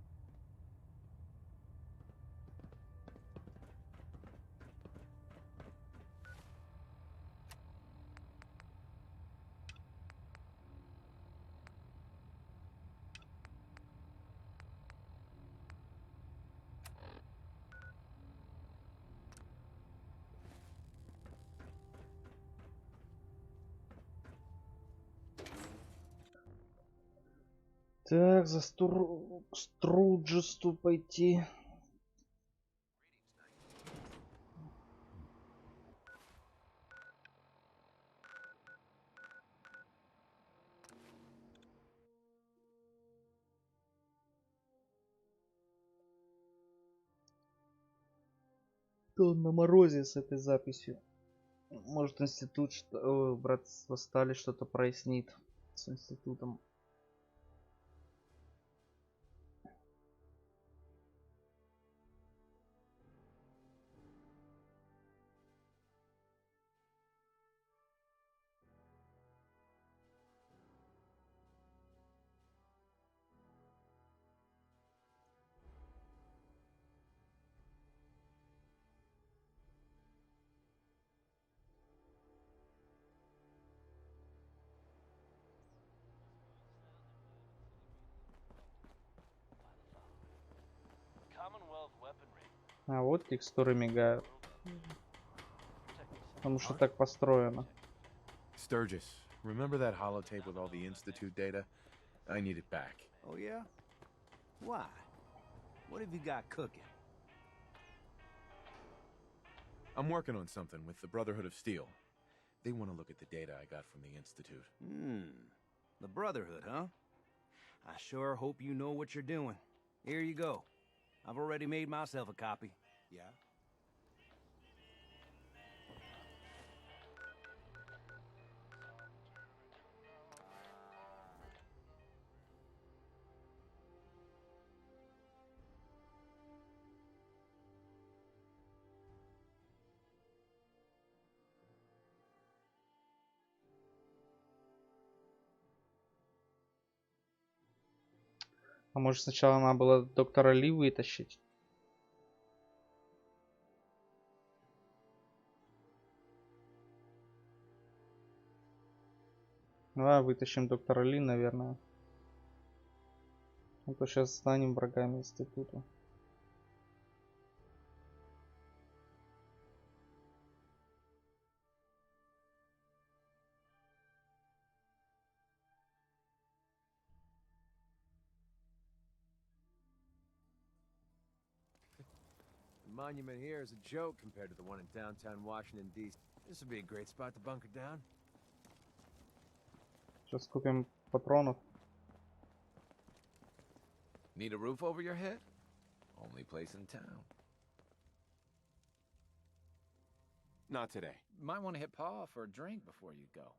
Так, за Струджесту пойти. То на морозе с этой записью. Может, институт, братство стали что-то прояснит с институтом. А вот текстуры мигают. Потому что так построено. Sturgis, remember that holotape with all the Institute data? I need it back. Oh, yeah? Why? What have you got cooking? I'm working on something with the Brotherhood of Steel. They want to look at the data I got from the Institute. The Brotherhood, huh? I sure hope you know what you're doing. Here you go. I've already made myself a copy. Yeah? А может сначала надо было доктора Ли вытащить? Давай вытащим доктора Ли, наверное. А то сейчас станем врагами института. The monument here is a joke compared to the one in downtown Washington, D.C. This would be a great spot to bunker down. Сейчас купим патронов. Need a roof over your head? Only place in town. Not today. Might want to hit Pa for a drink before you go.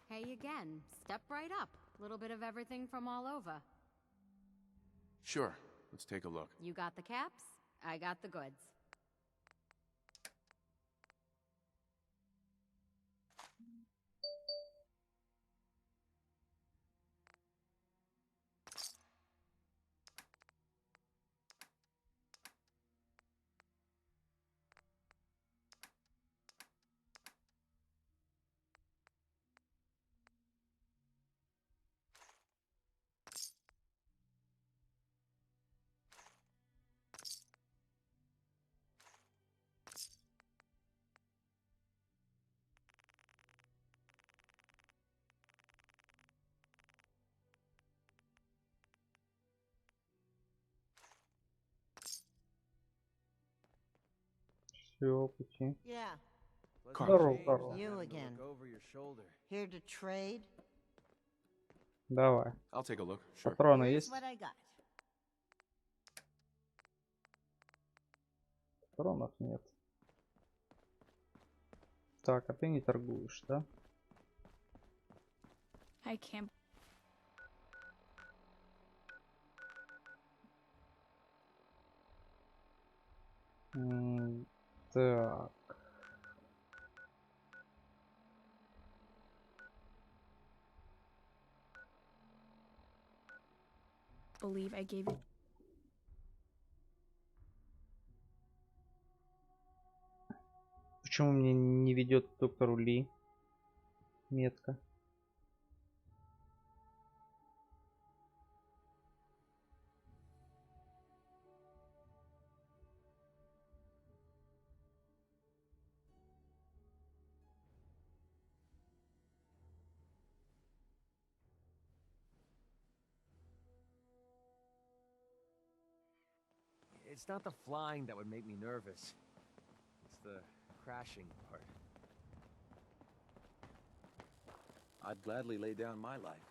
Hey again. Step right up. Little bit of everything from all over. Sure. Let's take a look. You got the caps, I got the goods. Счастливого пути. Yeah. Здорово, Карл. You again. Here to trade? Давай. I'll take a look. Sure. Патроны Here's есть? what I got. Патронов нет. Так, а ты не торгуешь, да? I can't. Так. Believe I gave you. Почему мне не ведет к доктору Ли метка? It's not the flying that would make me nervous. It's the crashing part. I'd gladly lay down my life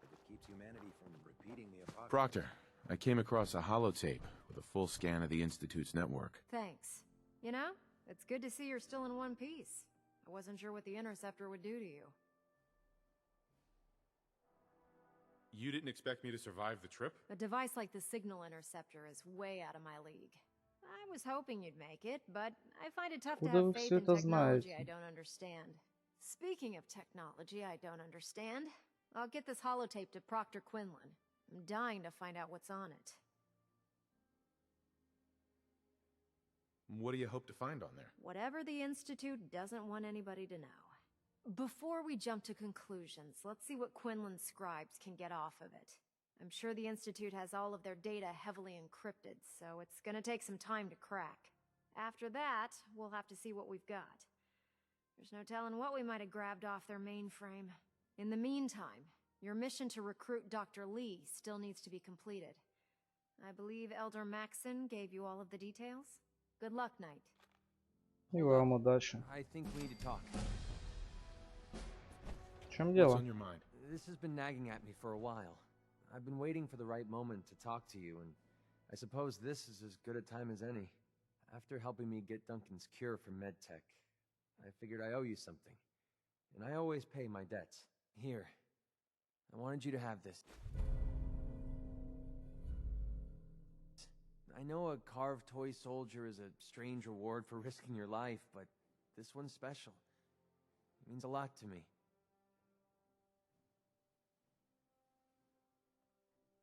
if it keeps humanity from repeating the apocalypse. Proctor, I came across a holotape with a full scan of the Institute's network. Thanks. You know, it's good to see you're still in one piece. I wasn't sure what the Interceptor would do to you. You didn't expect me to survive the trip? A device like the Signal Interceptor is way out of my league. I was hoping you'd make it, but I find it tough to have faith in technology I don't understand. Speaking of technology I don't understand, I'll get this holotape to Proctor Quinlan. I'm dying to find out what's on it. What do you hope to find on there? Whatever the Institute doesn't want anybody to know. Before we jump to conclusions, let's see what Quinlan's scribes can get off of it. I'm sure the Institute has all of their data heavily encrypted, so it's gonna take some time to crack. After that, we'll have to see what we've got. There's no telling what we might have grabbed off their mainframe. In the meantime, your mission to recruit Dr. Lee still needs to be completed. I believe Elder Maxon gave you all of the details? Good luck, Knight. И вам удачи. I think we need to talk. В чем дело? What's on your mind? This has been nagging at me for a while. I've been waiting for the right moment to talk to you, and I suppose this is as good a time as any. After helping me get Duncan's cure for MedTech, I figured I owe you something. And I always pay my debts. Here. I wanted you to have this. I know a carved toy soldier is a strange reward for risking your life, but this one's special. It means a lot to me.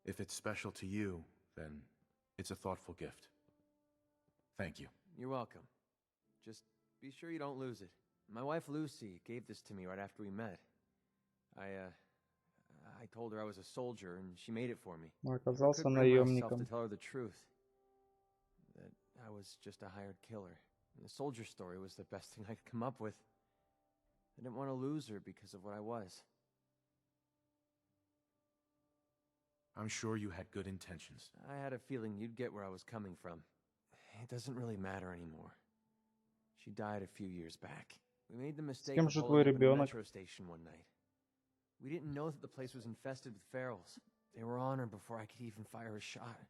If it's special to you, then it's a thoughtful gift. Thank you. You're welcome. Just be sure you don't lose it. My wife Lucy gave this to me right after we met. I told her I was a soldier, and she made it for me. Оказался I couldn't bring myself наемником. to tell her the truth. That I was just a hired killer. And the soldier story was the best thing I could come up with. I didn't want to lose her because of what I was. I'm sure you had good intentions. I had a feeling you'd get where I was coming from. It doesn't really matter anymore. She died a few years back. We made the mistake кем of же pulling твой up in the ребенок? metro station one night. We didn't know that the place was infested with ferals. They were on her before I could even fire a shot.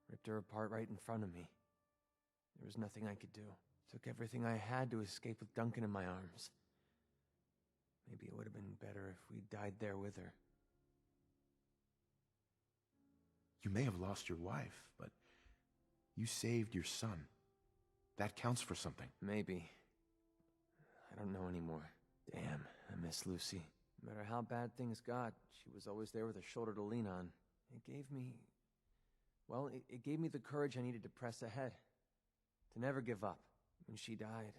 Ripped her apart right in front of me. There was nothing I could do. Took everything I had to escape with Duncan in my arms. Maybe it would have been better if we died there with her. You may have lost your wife, but you saved your son. That counts for something. Maybe. I don't know anymore. Damn, I miss Lucy. No matter how bad things got, she was always there with a shoulder to lean on. It gave me... Well, it gave me the courage I needed to press ahead. To never give up. When she died,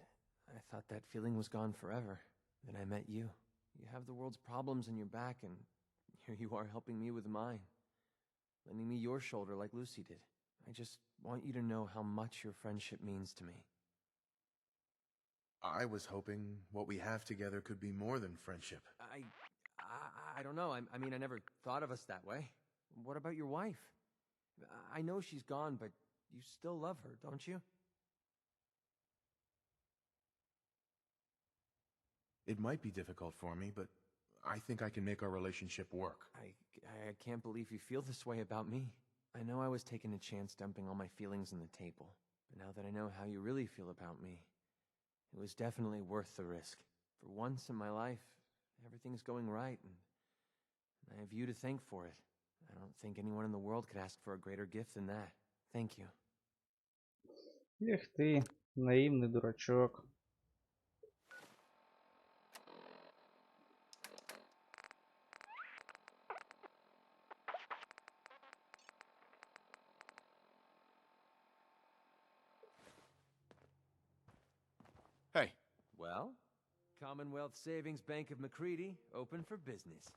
I thought that feeling was gone forever. Then I met you. You have the world's problems in your back, and here you are helping me with mine. Lending me your shoulder like Lucy did. I just want you to know how much your friendship means to me. I was hoping what we have together could be more than friendship. I don't know. I mean, I never thought of us that way. What about your wife? I know she's gone, but you still love her, don't you? It might be difficult for me, but I think I can make our relationship work. I can't believe you feel this way about me. I know I was taking a chance dumping all my feelings on the table, but now that I know how you really feel about me, it was definitely worth the risk. For once in my life, everything's going right, and I have you to thank for it. I don't think anyone in the world could ask for a greater gift than that. Thank you. Эх ты, наивный дурачок. Hey. Well, Commonwealth Savings Bank of McCready, open for business.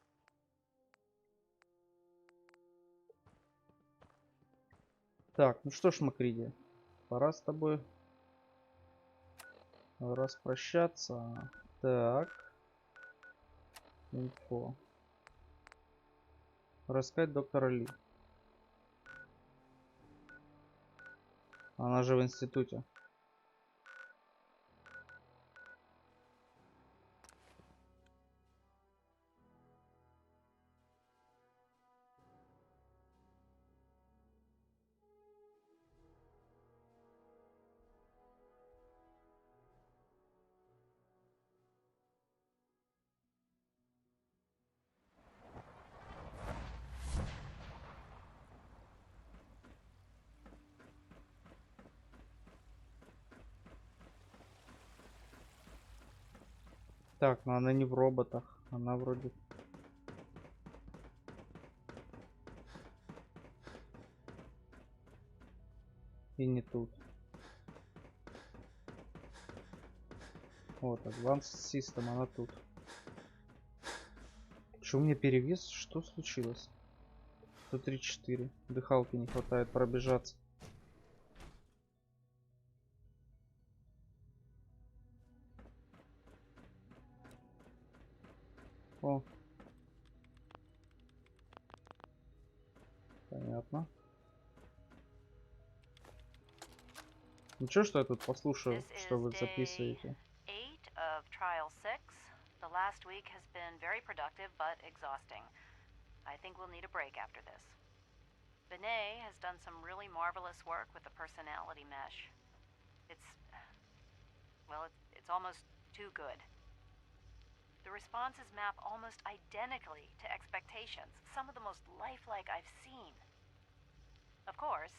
Так, ну что ж, Макриди, пора с тобой распрощаться. Так. Инфо. Рассказать доктора Ли. Она же в институте. Так, но она не в роботах. Она вроде... И не тут. Вот, Advanced System, она тут. Че, у меня перевес? Что случилось? 134. Дыхалки не хватает пробежаться. О. Понятно. Ничего, что я тут послушаю, что вы записываете. Of Trial 6. The last week has been very productive but exhausting. I think we'll need a break after this. Benet has done some really marvelous work with the personality mesh. It's almost too good. The responses map almost identically to expectations, some of the most lifelike I've seen. Of course,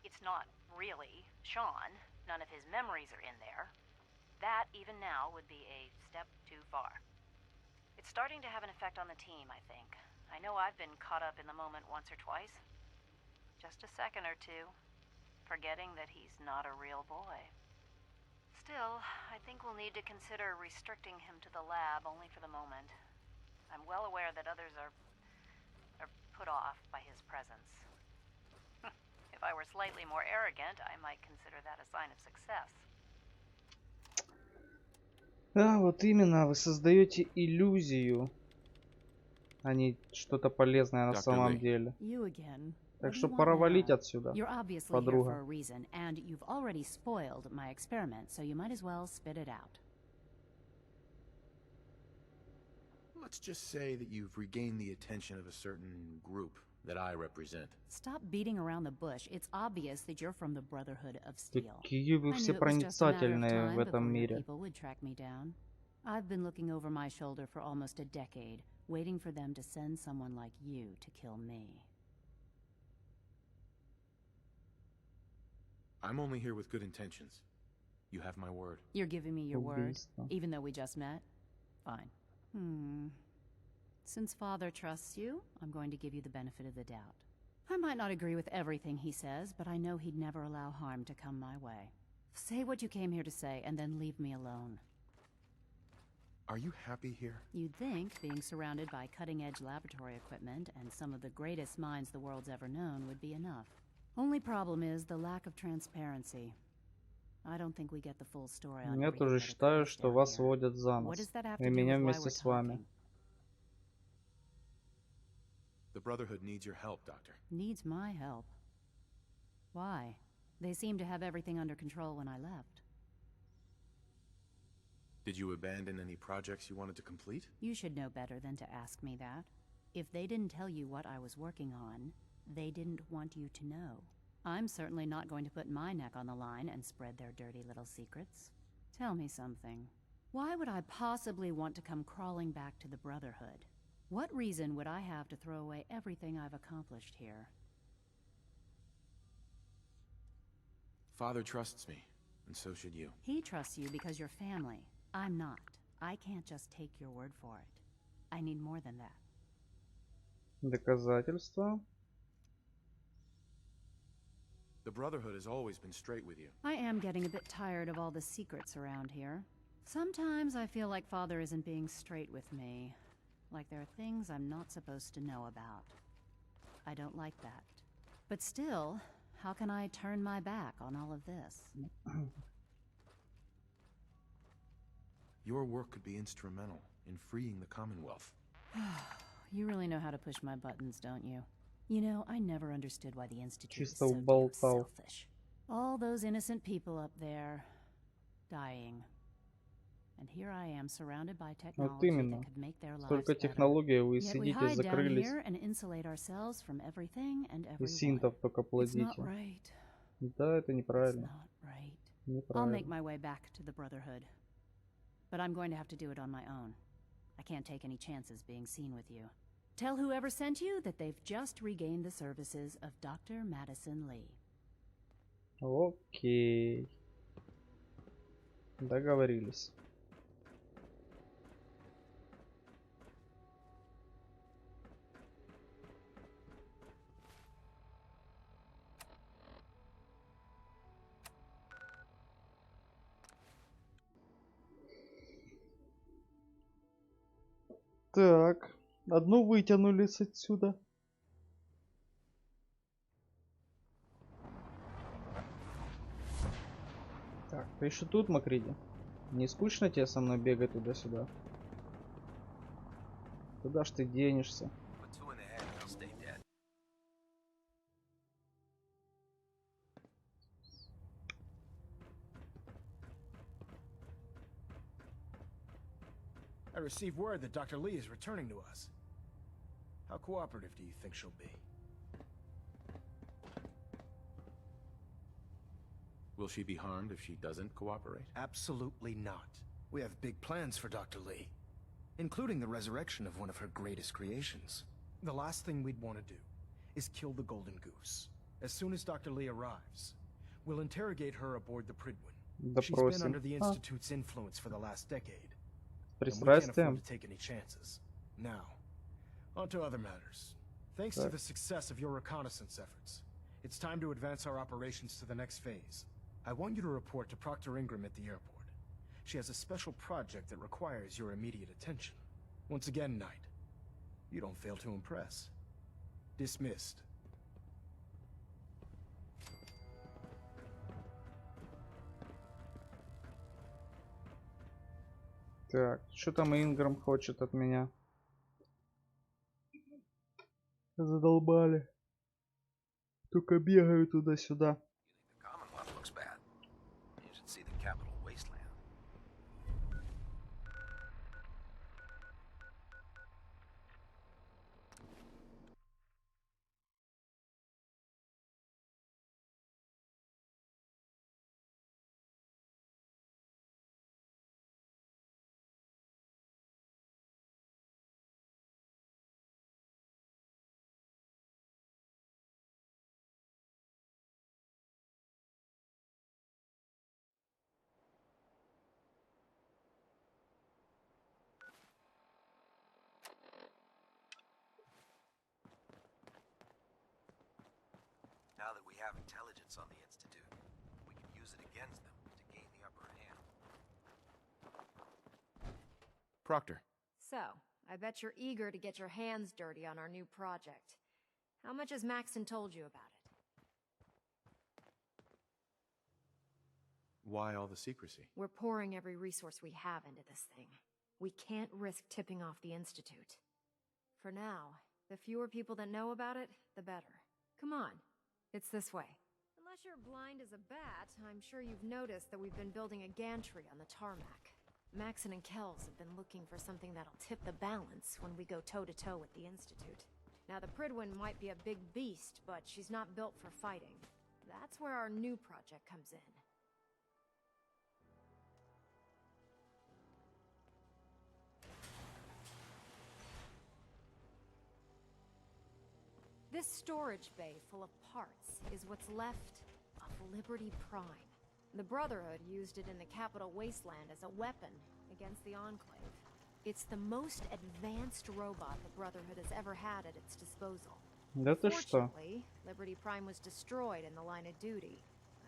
it's not really Sean. None of his memories are in there. That, even now, would be a step too far. It's starting to have an effect on the team, I think. I know I've been caught up in the moment once or twice. Just a second or two, forgetting that he's not a real boy. Still, I think we'll need to consider restricting him to the lab only for the moment. I'm well aware that others are put off by his presence. If I were slightly more arrogant, I might consider that a sign of success. Да, вот именно, вы создаете иллюзию, а не что-то полезное на самом деле. Так что пора валить отсюда, подруга. Let's just say that you've regained the attention of a certain group that I represent. Stop beating around the bush. It's obvious that you're from the Brotherhood of Steel. Какие вы все проницательные в этом мире. I've been looking over my shoulder for almost a decade, waiting for them to send someone like you to kill me. I'm only here with good intentions. You have my word. You're giving me your word, even though we just met? Fine. Since Father trusts you, I'm going to give you the benefit of the doubt. I might not agree with everything he says, but I know he'd never allow harm to come my way. Say what you came here to say, and then leave me alone. Are you happy here? You'd think being surrounded by cutting-edge laboratory equipment and some of the greatest minds the world's ever known would be enough. Only problem is the lack of transparency. I don't think we get the full story on Я тоже считаю, что вас водят за нос, и меня вместе с вами. The Brotherhood needs your help, Doctor. Needs my help? Why? They seemed to have everything under control when I left. Did you abandon any projects you wanted to complete? You should know better than to ask me that. If they didn't tell you what I was working on, they didn't want you to know. I'm certainly not going to put my neck on the line and spread their dirty little secrets. Tell me something. Why would I possibly want to come crawling back to the Brotherhood? What reason would I have to throw away everything I've accomplished here? Father trusts me, and so should you. He trusts you because you're family. I'm not. I can't just take your word for it. I need more than that. Доказательства. The Brotherhood has always been straight with you. I am getting a bit tired of all the secrets around here. Sometimes I feel like Father isn't being straight with me. Like there are things I'm not supposed to know about. I don't like that. But still, how can I turn my back on all of this? Your work could be instrumental in freeing the Commonwealth. You really know how to push my buttons, don't you? You know, I never understood why the Institute is Чисто so damn уболтал. selfish. All those innocent people up there, dying. And here I am surrounded by Вот technology именно. that could make their lives Столько better. технологий, вы Yet we сидите, hide down закрылись. here and insulate ourselves from everything and И everyone. синтов только It's not плодите. right. Да, это неправильно. Right. I'll Неправильно. make my way back to the Brotherhood. But I'm going to have to do it on my own. I can't take any chances being seen with you. Tell whoever sent you that they've just regained the services of Dr. Madison Lee. Окей. Договорились. Так, одну вытянули отсюда. Так, ты еще тут, Макриди? Не скучно тебе со мной бегать туда-сюда? Куда ж ты денешься? I received word that Dr. Lee is returning to us. How cooperative do you think she'll be? Will she be harmed if she doesn't cooperate? Absolutely not. We have big plans for Dr. Lee, including the resurrection of one of her greatest creations. The last thing we'd want to do is kill the Golden Goose. As soon as Dr. Lee arrives, we'll interrogate her aboard the Pridwin. She's been under the Institute's influence for the last decade. And we can't afford to take any chances. Now, on to other matters. Thanks to the success of your reconnaissance efforts, it's time to advance our operations to the next phase. I want you to report to Proctor Ingram at the airport. She has a special project that requires your immediate attention. Once again, Knight, you don't fail to impress. Dismissed. Так, что там Инграм хочет от меня? Задолбали. Только бегаю туда-сюда. Now that we have intelligence on the Institute, we can use it against them to gain the upper hand. Proctor. So, I bet you're eager to get your hands dirty on our new project. How much has Maxon told you about it? Why all the secrecy? We're pouring every resource we have into this thing. We can't risk tipping off the Institute. For now, the fewer people that know about it, the better. Come on. It's this way. Unless you're blind as a bat, I'm sure you've noticed that we've been building a gantry on the tarmac. Maxon and Kells have been looking for something that'll tip the balance when we go toe-to-toe with the Institute. Now, the Pridwin might be a big beast, but she's not built for fighting. That's where our new project comes in. This storage bay full of parts is what's left of Liberty Prime. The Brotherhood used it in the Capital Wasteland as a weapon against the Enclave. It's the most advanced robot the Brotherhood has ever had at its disposal. Да ты что? Fortunately, Liberty Prime was destroyed in the line of duty.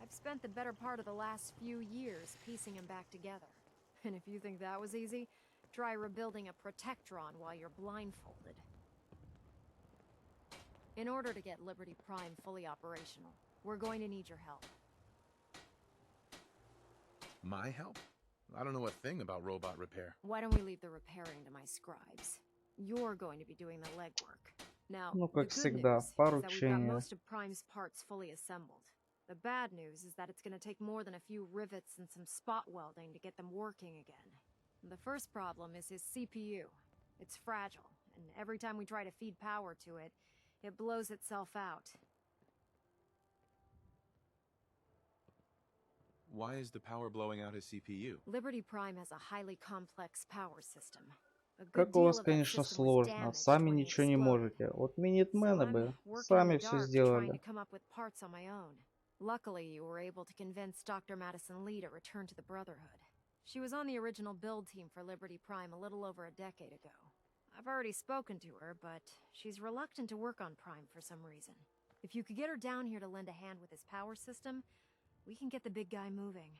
I've spent the better part of the last few years piecing him back together. And if you think that was easy, try rebuilding a Protectron while you're blindfolded. In order to get Liberty Prime fully operational, we're going to need your help. My help? I don't know a thing about robot repair. Why don't we leave the repairing to my scribes? You're going to be doing the legwork. Now, Ну, the как good всегда, news is that we've got поручение. most of Prime's parts fully assembled. The bad news is that it's going to take more than a few rivets and some spot welding to get them working again. The first problem is his CPU. It's fragile, and every time we try to feed power to it, it blows itself out. Why is the power blowing out his CPU? Liberty Prime has a highly complex power system. A good Как у вас, deal of that конечно, system was сложно. damaged Сами when it ничего не exploded. можете. Вот Минитмены бы Working in сами the все dark, trying сделали. to come up with parts on my own. Luckily, you were able to convince Dr. Madison Lee to return to the Brotherhood. She was on the original build team for Liberty Prime a little over a decade ago. I've already spoken to her, but she's reluctant to work on Prime for some reason. If you could get her down here to lend a hand with his power system, we can get the big guy moving.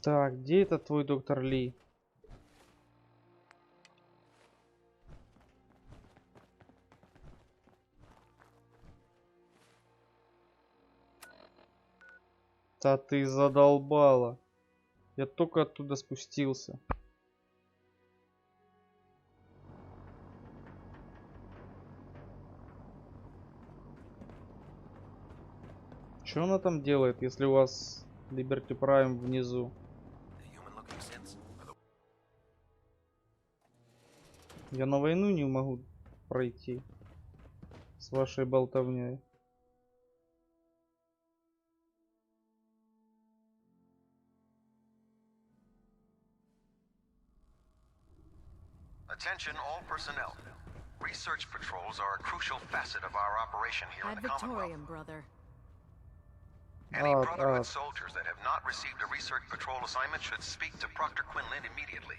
Так, где этот твой доктор Ли? Да ты задолбала. Я только оттуда спустился. Что она там делает, если у вас Liberty Prime внизу? Я на войну не могу пройти с вашей болтовней. Attention all personnel. Research patrols are a crucial facet of our operation here in Ad the Commonwealth. Victoriam, brother. Any Brotherhood soldiers that have not received a research patrol assignment should speak to Proctor Quinlan immediately.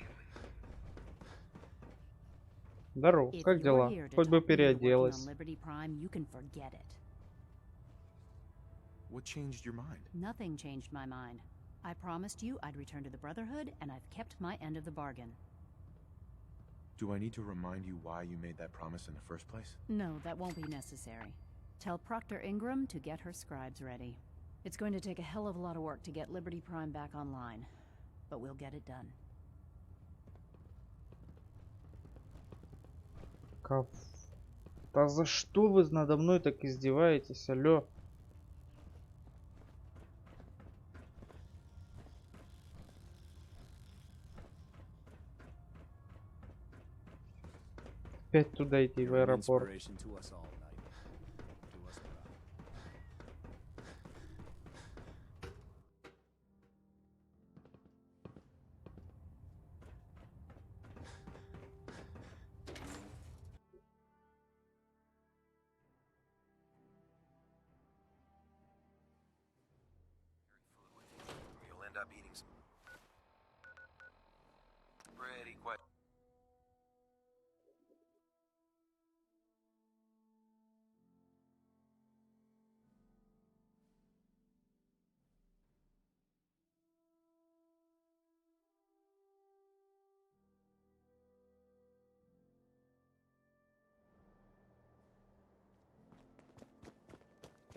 Здорово, как дела? Хоть бы переоделась. What changed your mind? Nothing changed my mind. I promised you I'd return to the Brotherhood, and I've kept my end of the bargain. Do I need to remind you why you made that promise in the first place? No, that won't be necessary. Tell Proctor Ingram to get her scribes ready. It's going to take a hell of a lot of work to get Liberty Prime back online, but we'll get it done. Да за что вы надо мной так издеваетесь, алло? Опять туда идти, в аэропорт. You'll end up eating some pretty quite.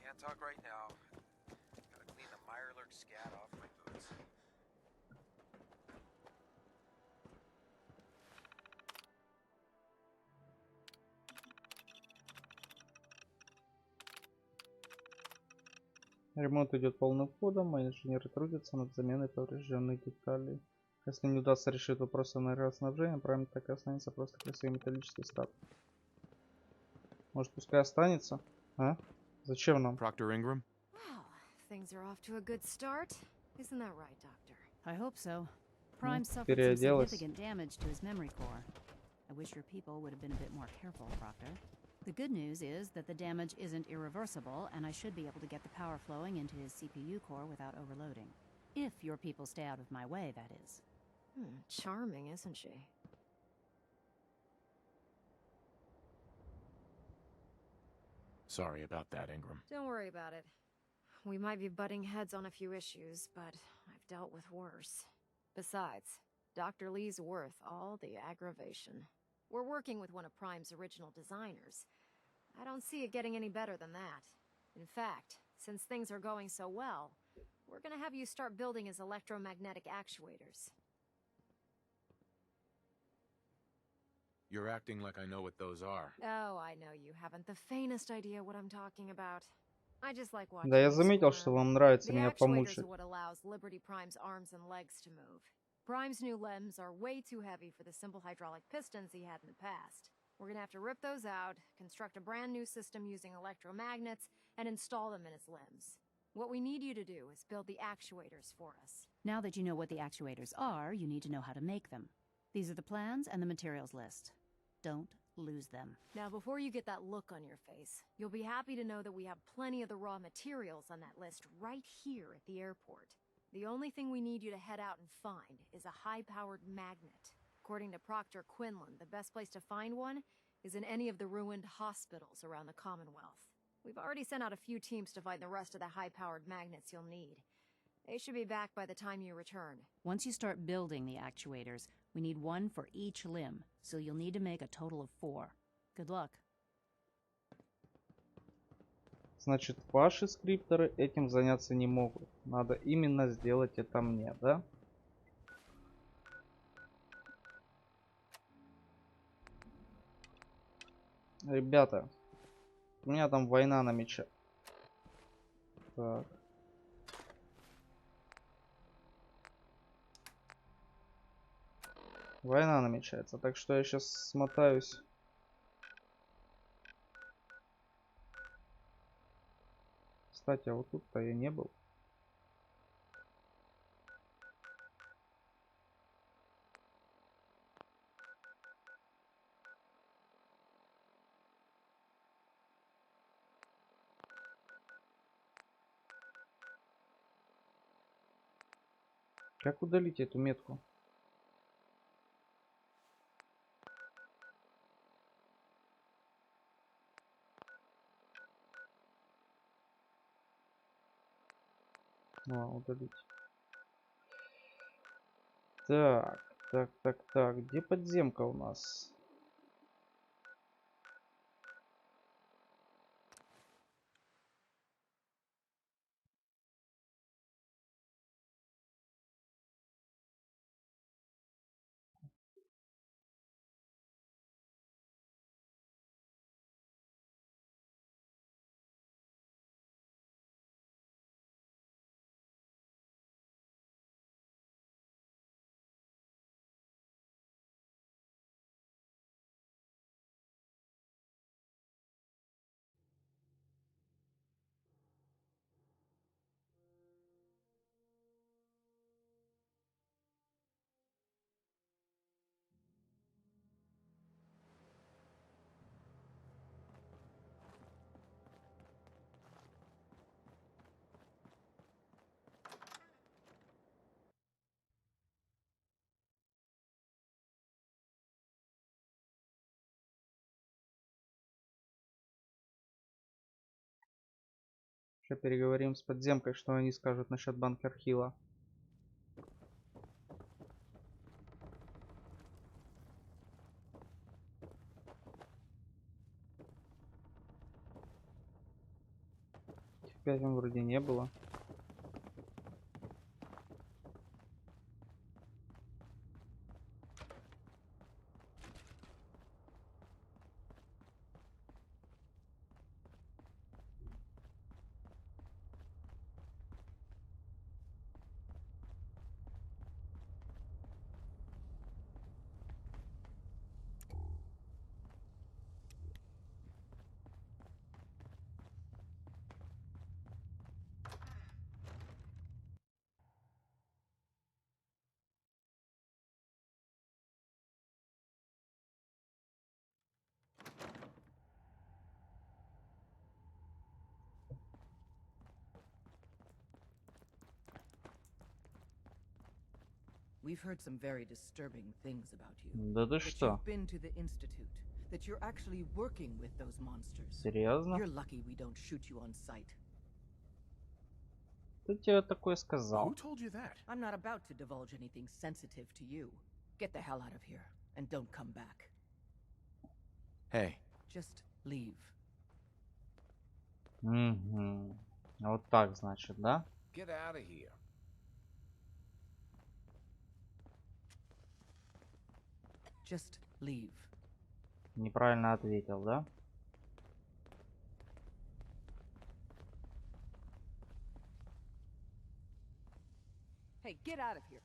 Can't talk right now. Gotta clean the Mirelurk scat off my boots. Ремонт идет полным ходом, а инженеры трудятся над заменой поврежденных деталей. Если не удастся решить вопрос с энергоснабжением, параметр так и останется просто красивый металлический стат. Может, пускай останется? А? Зачем нам? Proctor Ingram? Wow, things are off to a good start. Isn't that right, Doctor? I hope so. Prime suffered some переоделась. significant damage to his memory core. I wish your people would have been a bit more careful, Proctor. The good news is that the damage isn't irreversible, and I should be able to get the power flowing into his CPU core without overloading. If your people stay out of my way, that is. Charming, isn't she? Sorry about that, Ingram. Don't worry about it. We might be butting heads on a few issues, but I've dealt with worse. Besides, Dr. Lee's worth all the aggravation. We're working with one of Prime's original designers. I don't see it getting any better than that. In fact, since things are going so well, we're gonna have you start building his electromagnetic actuators. You're acting like I know what those are. Oh, I know you haven't the faintest idea what I'm talking about. I just like watching Да, я you заметил, squirm. что вам нравится The меня actuators помучить. are what allows Liberty Prime's arms and legs to move. Prime's new limbs are way too heavy for the simple hydraulic pistons he had in the past. We're gonna have to rip those out, construct a brand new system using electromagnets, and install them in his limbs. What we need you to do is build the actuators for us. Now that you know what the actuators are, you need to know how to make them. These are the plans and the materials list. Don't lose them. Now, before you get that look on your face, you'll be happy to know that we have plenty of the raw materials on that list right here at the airport. The only thing we need you to head out and find is a high-powered magnet. According to Proctor Quinlan, the best place to find one is in any of the ruined hospitals around the Commonwealth. We've already sent out a few teams to find the rest of the high-powered magnets you'll need. They should be back by the time you return. Once you start building the actuators, we need one for each limb, so you'll need to make a total of 4. Good luck. Значит, ваши скрипторы этим заняться не могут. Надо именно сделать это мне, да? Ребята, у меня там война намечается. Так. Война намечается, так что я сейчас смотаюсь. Кстати, а вот тут-то я не был. Как удалить эту метку? Удалить. Так. Где подземка у нас? Сейчас переговорим с подземкой, что они скажут насчет Банкер-Хилла. Пятен вроде не было. we've heard some very disturbing things about you. Да ты That что? you've been to the Institute, that you're actually working with those monsters. Серьезно? You're lucky we don't shoot you on sight. Кто тебе такое сказал? Who told you that? I'm not about to divulge anything sensitive to you. Get the hell out of here, and don't come back. Hey. Just leave. Угу. Вот так, значит, да? Get out of here. Just leave. Неправильно ответил, да? Hey, get out of here.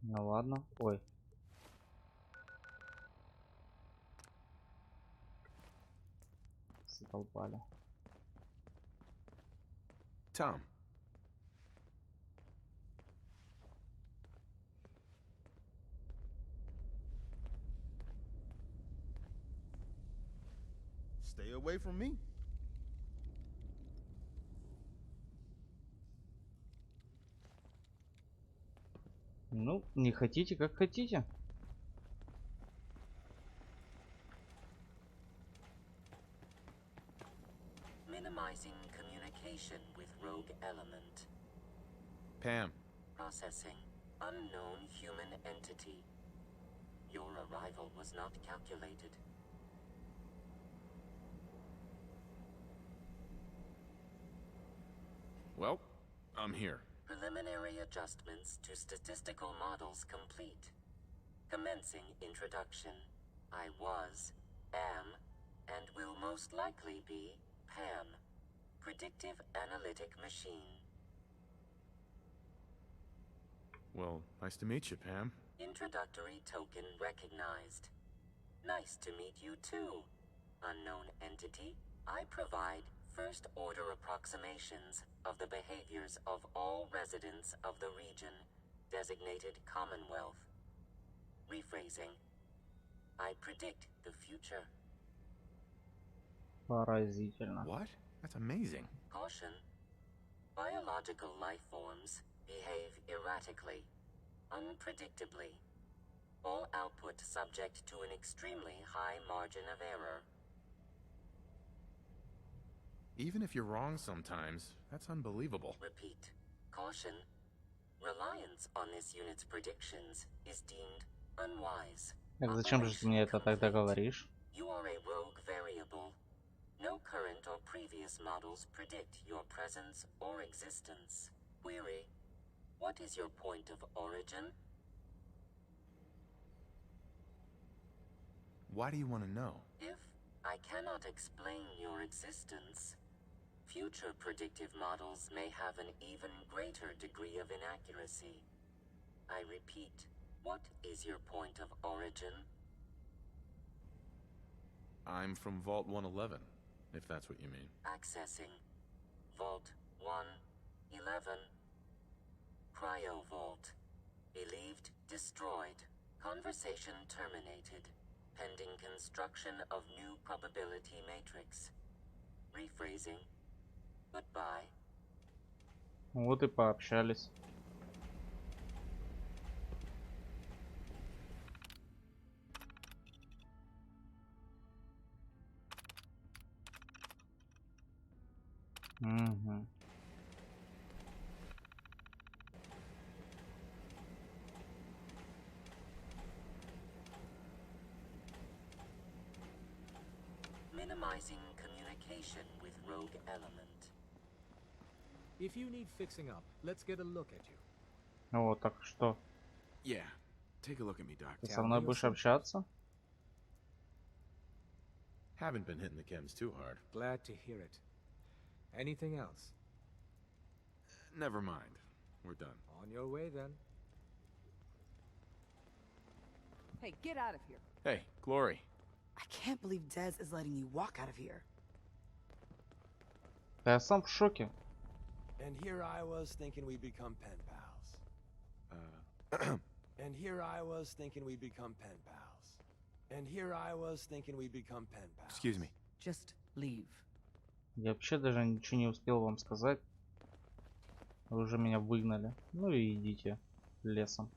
Ну ладно. Ой. Задолбали. Tom. Stay away from me. Ну, не хотите, как хотите. Minimizing communication with rogue element. Pam. Processing. Unknown human entity. Your arrival was not calculated. Well, I'm here. Preliminary adjustments to statistical models complete. Commencing introduction. I was, am, and will most likely be Pam. Predictive analytic machine. Well, nice to meet you, Pam. Introductory token recognized. Nice to meet you too, unknown entity. I provide first-order approximations of the behaviors of all residents of the region, designated Commonwealth. Rephrasing. I predict the future. Поразительно. What? That's amazing. Caution. Biological life forms behave erratically, unpredictably. All output subject to an extremely high margin of error. Even if you're wrong sometimes, that's unbelievable. Repeat. Caution. Reliance on this unit's predictions is deemed unwise. Так зачем же ты мне это тогда говоришь? You are a rogue variable. No current or previous models predict your presence or existence. Query. What is your point of origin? Why do you want to know? If I cannot explain your existence, future predictive models may have an even greater degree of inaccuracy. I repeat, what is your point of origin? I'm from Vault 111, if that's what you mean. Accessing. Vault 111. Cryo Vault. Believed destroyed. Conversation terminated. Pending construction of new probability matrix. Rephrasing. Goodbye. Вот и пообщались. Угу. Minimizing communication with rogue element. If you need fixing up, let's get a look at you. Вот так что? Yeah. Take a look at me, Doc. Ты со мной будешь общаться? Haven't been hitting the chems too hard. Glad to hear it. Anything else? Never mind. We're done. On your way then. Hey, get out of here. Hey, Glory. I can't believe Dez is letting you walk out of here. Я сам в шоке. And here I was thinking we'd become pen pals. And here I was thinking we'd become pen pals. And here I was thinking we'd become pen pals. Excuse me. Just leave. Я вообще даже ничего не успел вам сказать. Вы уже меня выгнали. Ну и идите лесом.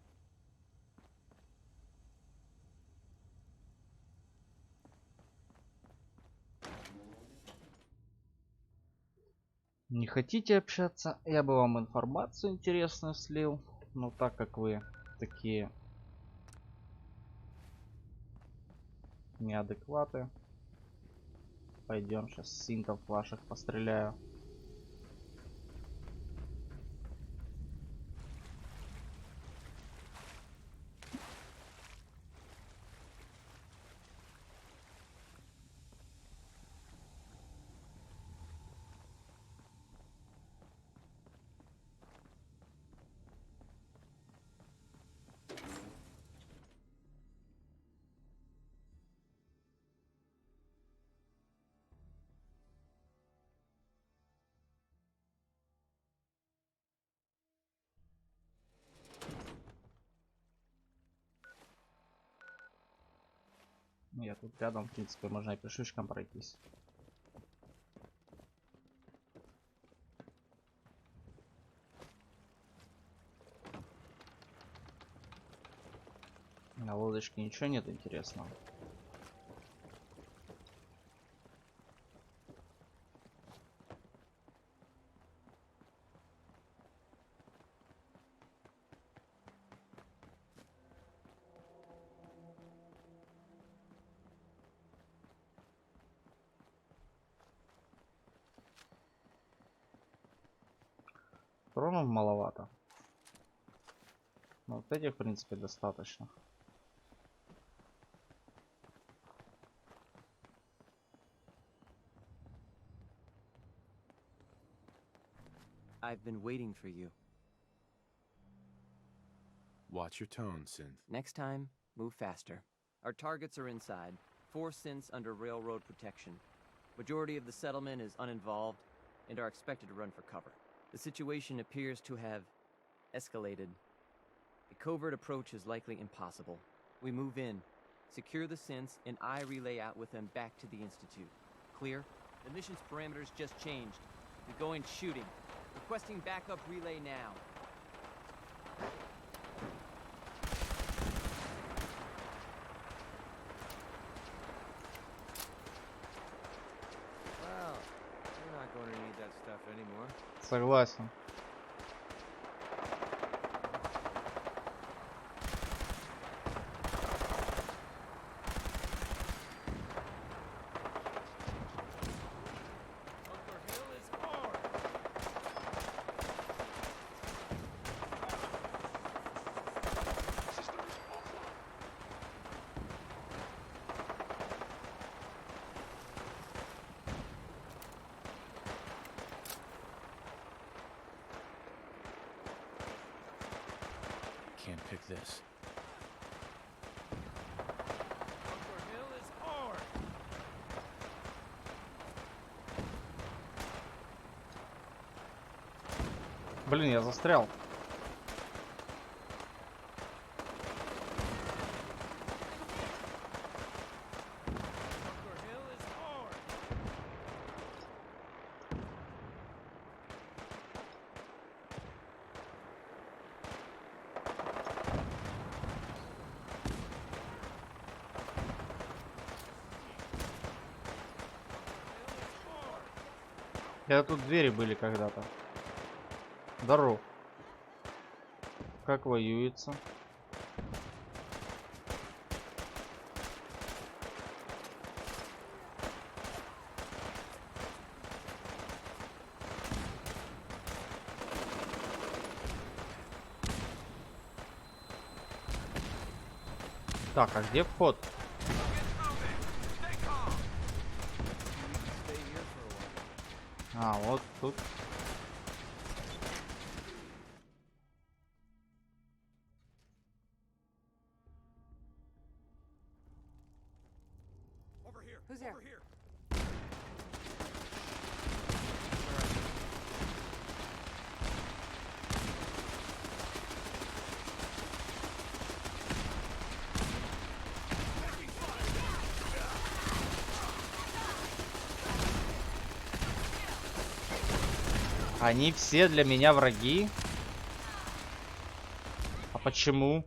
Не хотите общаться? Я бы вам информацию интересную слил. Но так как вы такие неадекваты, пойдем сейчас синтов ваших постреляю. Я тут рядом, в принципе, можно и пешочком пройтись. На лодочке ничего нет интересного. Патронов маловато. Но вот этих, в принципе, достаточно. I've been waiting for you. Watch your tone, Synth. Next time, move faster. Our targets are inside. 4 synths under railroad protection. Majority of the settlement is uninvolved and are expected to run for cover. The situation appears to have escalated. A covert approach is likely impossible. We move in, secure the synths, and I relay out with them back to the Institute. Clear? The mission's parameters just changed. We're going shooting. Requesting backup relay now. Well, we're not going to need that stuff anymore. Согласен. Can't pick this. Блин, я застрял. Я тут двери были когда-то. Здоров. Как воюется? Так, а где вход? А, вот тут. Who's there? Они все для меня враги? А почему?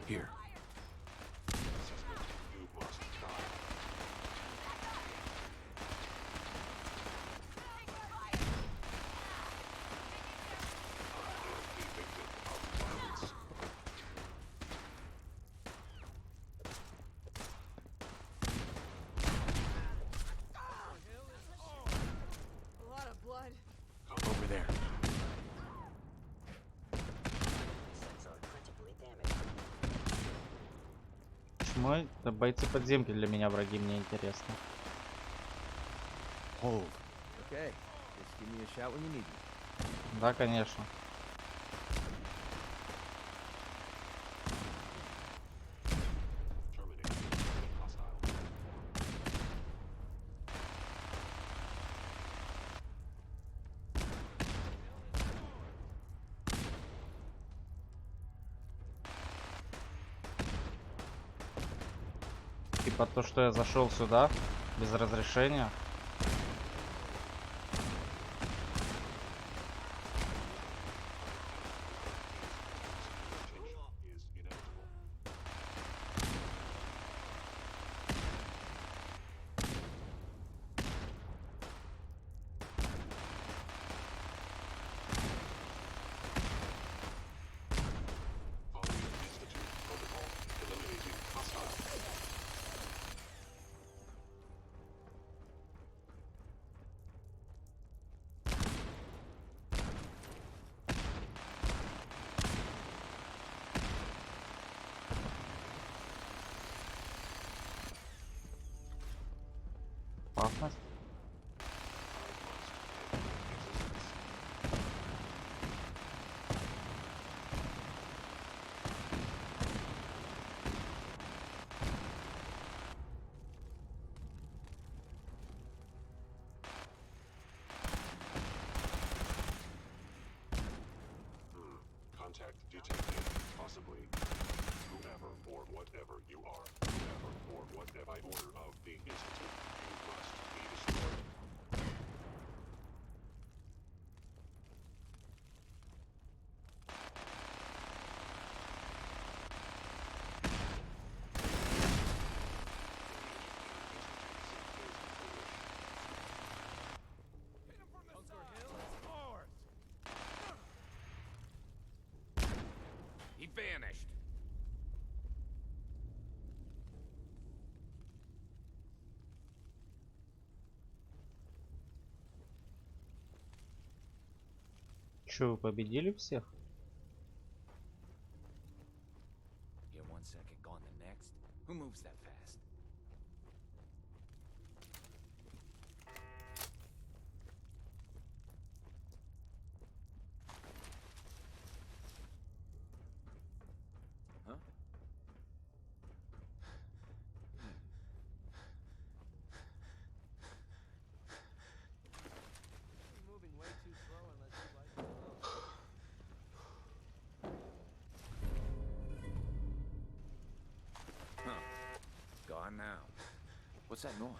Here. A lot of blood. Over there. Почему это бойцы подземки для меня враги, мне интересно. Hold. Okay. Just give me a shout when you need me. Да, конечно. Типа то, что я зашел сюда без разрешения. Опасность. Contact detected. Possibly whoever or whatever you are. Whoever or whatever by order of the Institute. You must be destroyed. He vanished. Че, вы победили всех? Here 1 second, gone the next. Who moves that fast? Huh? Moving way too slow unless you like it slow. Huh. Gone now. What's that noise?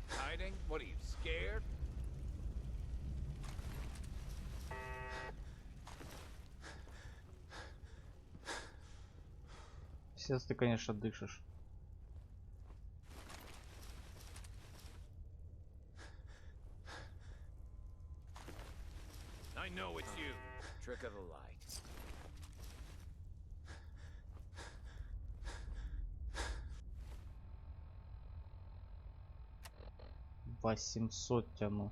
Hiding? What are you, scared? Сейчас ты, конечно, дышишь. I know it's you. Trick of the light. 800 тяну.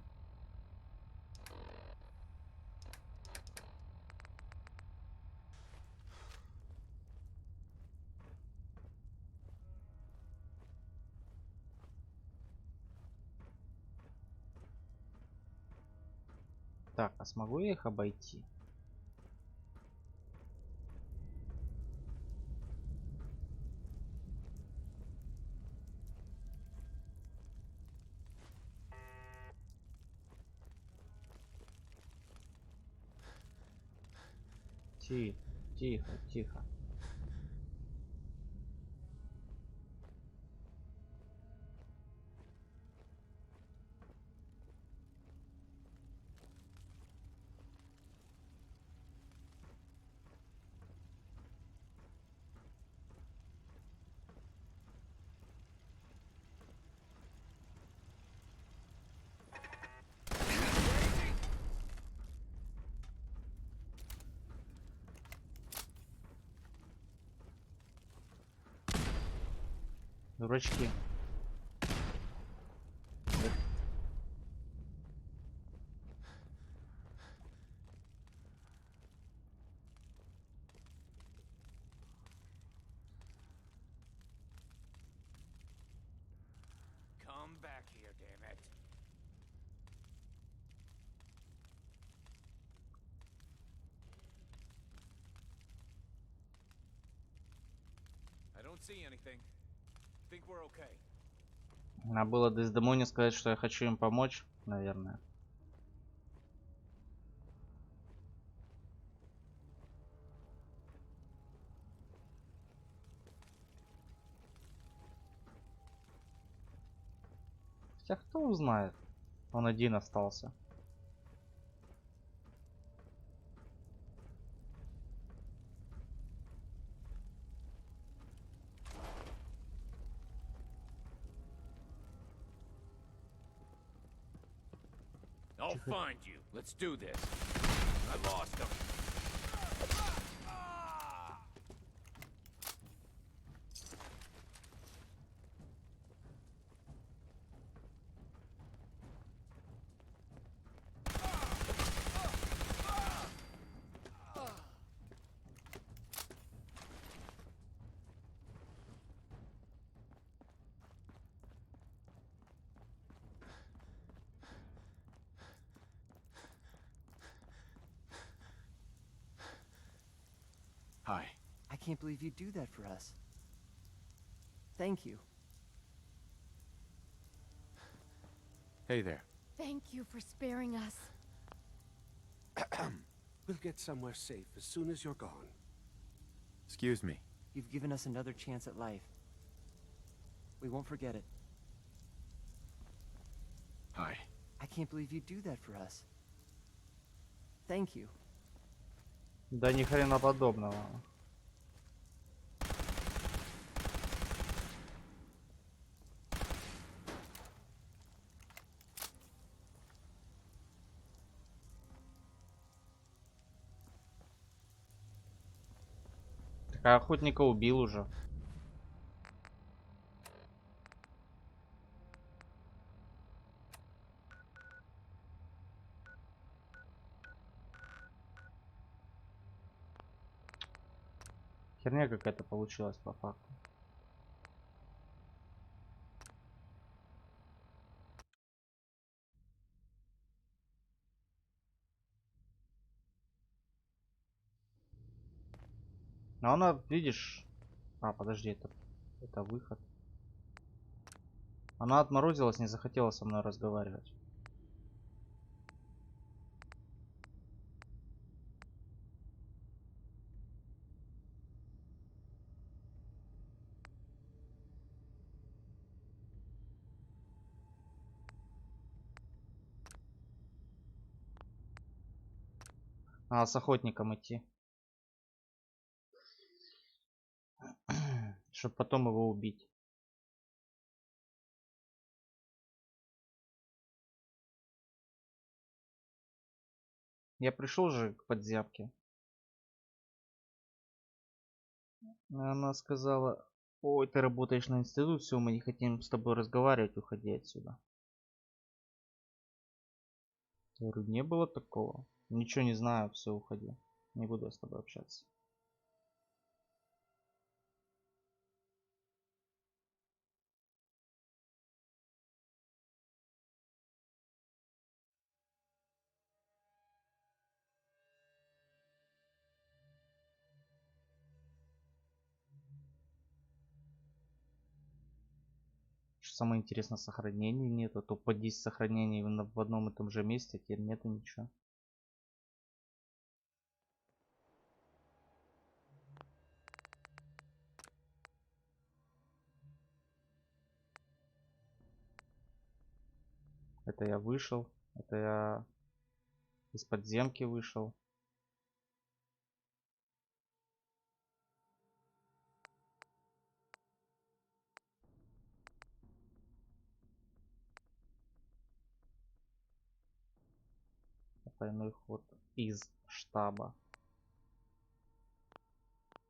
Так, а смогу я их обойти? Тихо, тихо, тихо. Дурачки. Come back here, damn it. I don't see anything. Think we're okay. Надо было Дездемоне сказать, что я хочу им помочь, наверное. Хотя кто узнает? Он один остался. I'll find you. Let's do this. I lost him. Hi. I can't believe you'd do that for us. Thank you. Hey there. Thank you for sparing us. We'll get somewhere safe as soon as you're gone. Excuse me. You've given us another chance at life. We won't forget it. Hi. I can't believe you'd do that for us. Thank you. Да ни хрена подобного. Так, а охотника убил уже. Херня какая-то получилась по факту. Но она, видишь... А, подожди, это выход. Она отморозилась, не захотела со мной разговаривать. Надо с охотником идти. Чтобы потом его убить. Я пришел же к подзябке. Она сказала: ой, ты работаешь на институт, все, мы не хотим с тобой разговаривать, уходи отсюда. Я говорю, не было такого. Ничего не знаю, все, уходи. Не буду я с тобой общаться. Самое интересное, сохранений нету. То по 10 сохранений в одном и том же месте, теперь нету ничего. Это я вышел. Это я из подземки вышел. Потайной ход из штаба.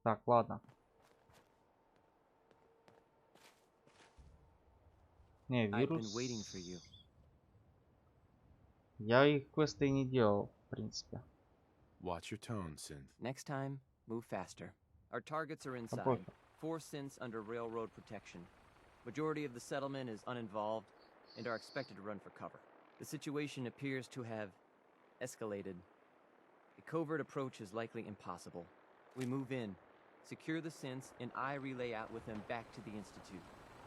Так, ладно. Не, вирус. Я их квесты и не делал, в принципе. Watch your tone, Synth. Next time, move faster. Our targets are inside. 4 synths under railroad protection. Majority of the settlement is uninvolved and are expected to run for cover. The situation appears to have escalated. A covert approach is likely impossible. We move in, secure the synths, and I relay out with them back to the Institute.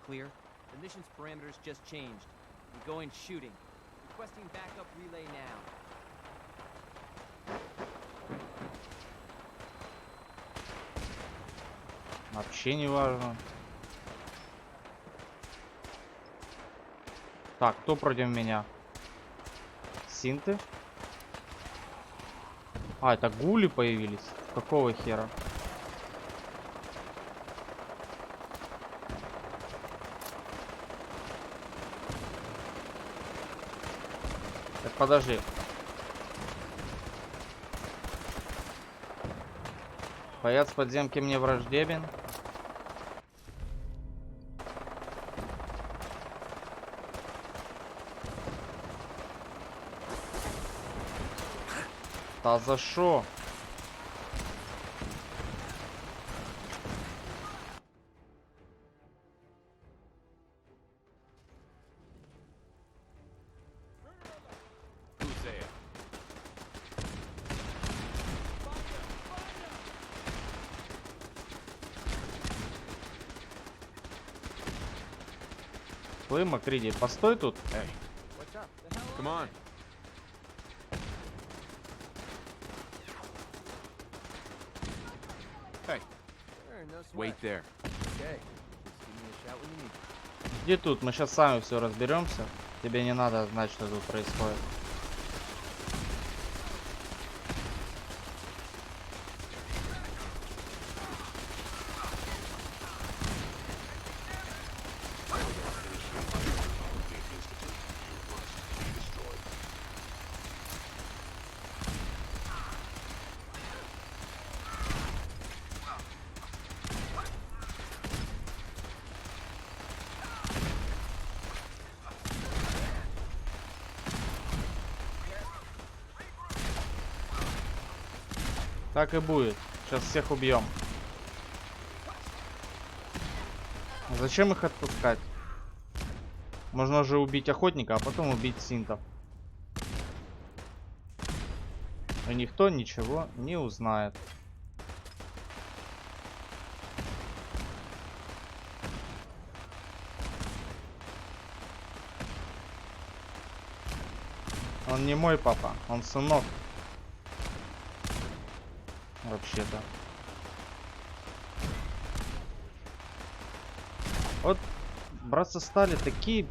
Clear? The mission's parameters just changed. We're going shooting. Requesting backup relay now. Вообще не важно. Так, кто против меня? Синты? А, это гули появились? Какого хера? Так, подожди. Боец подземки мне враждебен. Та за шо? Стой, Макриди, постой тут. Hey, come on. Hey, wait there. Иди тут, мы сейчас сами все разберемся. Тебе не надо знать, что тут происходит. Так и будет. Сейчас всех убьем. Зачем их отпускать? Можно же убить охотника, а потом убить синтов. И никто ничего не узнает. Он не мой папа, он сынок. Вообще-то. Вот братцы стали такие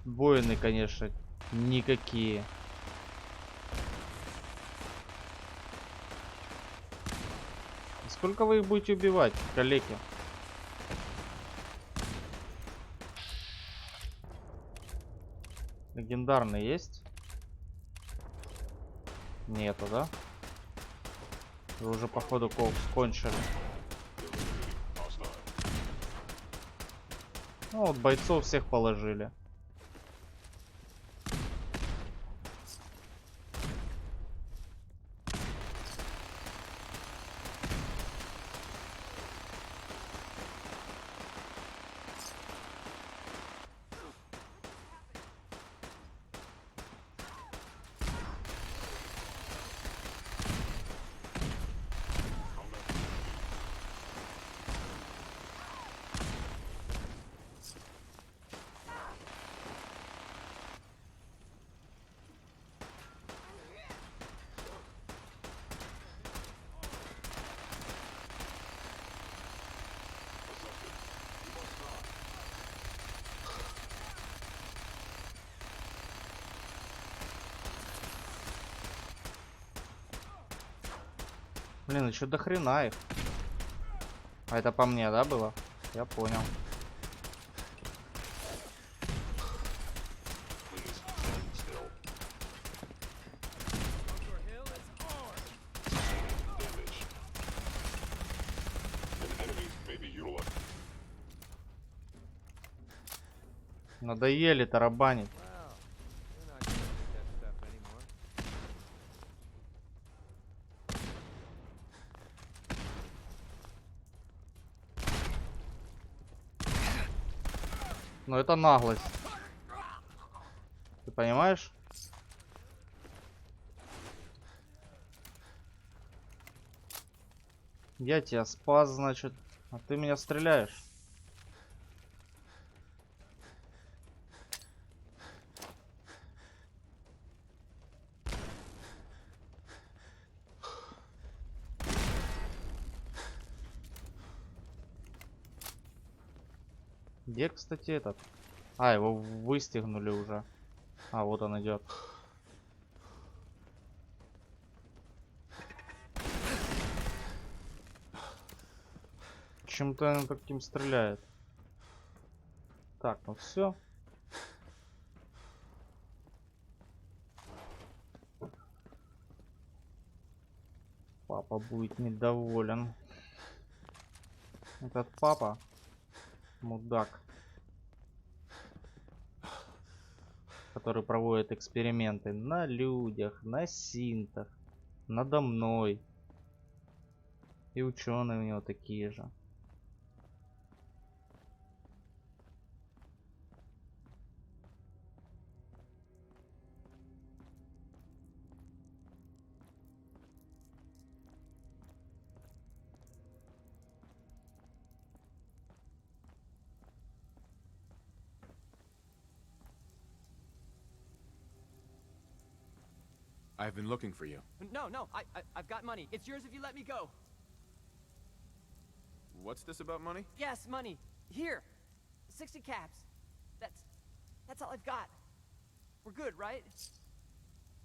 воины, конечно, никакие. Сколько вы их будете убивать, коллеги? Легендарный есть? Нету, да? Вы уже походу кончили. Ну вот бойцов всех положили. Блин, еще до хрена их. А это по мне, да, было? Я понял. Надоели тарабанить. Но это наглость. Ты понимаешь? Я тебя спас, значит, а ты меня стреляешь. Где, кстати, этот? А, его выстегнули уже. А, вот он идет. Чем-то он таким стреляет. Так, ну все. Папа будет недоволен. Этот папа мудак, который проводит эксперименты на людях, на синтах, надо мной. И ученые у него такие же. I've been looking for you. No, I've got money. It's yours if you let me go. What's this about money? Yes, money. Here. 60 caps. That's all I've got. We're good, right?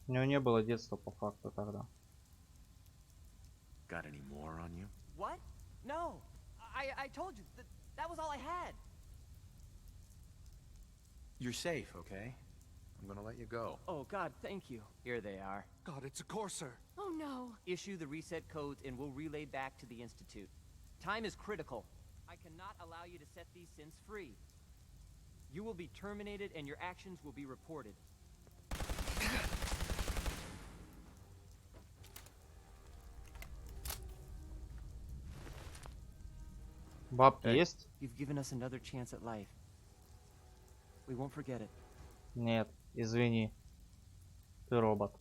У него не было детства по факту тогда. Got any more on you? What? No. I told you that was all I had. You're safe, okay? I'm gonna let you go. Oh, God, thank you. Here they are. God, it's a courser. Oh, no. Issue the reset codes and we'll relay back to the Institute. Time is critical. I cannot allow you to set these synths free. You will be terminated and your actions will be reported. Бабки есть? You've given us another chance at life. We won't forget it. Нет, извини. Ты робот.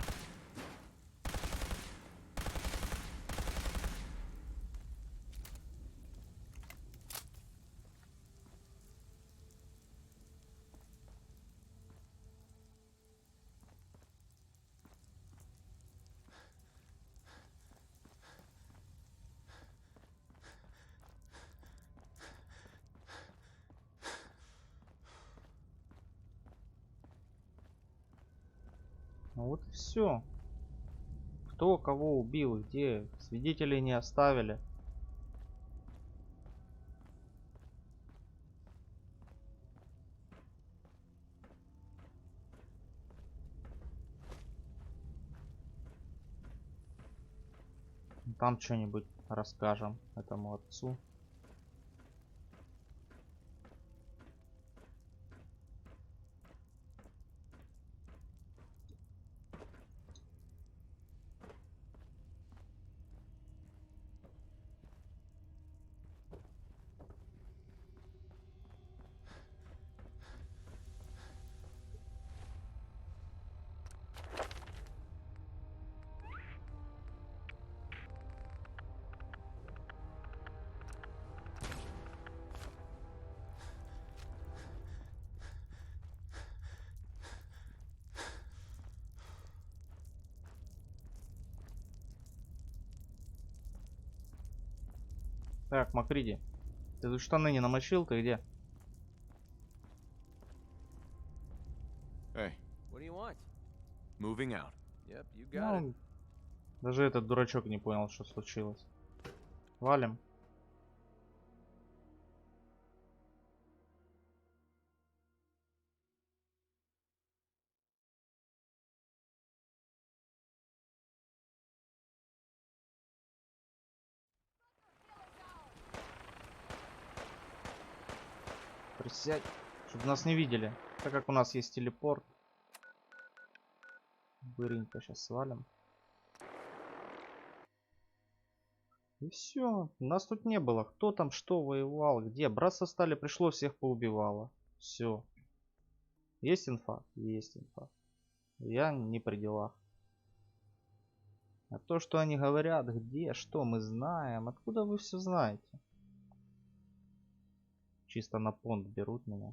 Ну вот и все. Кто кого убил, где? Свидетелей не оставили. Там что-нибудь расскажем этому отцу. Так, Макриди, ты тут штаны не намочил? Ты где? Hey. What do you want? Moving out. Yep, you got it. Даже этот дурачок не понял, что случилось. Валим. Присядь, чтобы нас не видели. Так как у нас есть телепорт. Быренько сейчас свалим. И все. Нас тут не было. Кто там что воевал? Где? Братство стали, пришло, всех поубивало. Все. Есть инфа? Есть инфа. Я не при делах. А то, что они говорят, где, что мы знаем, откуда вы все знаете? Чисто на понт берут меня.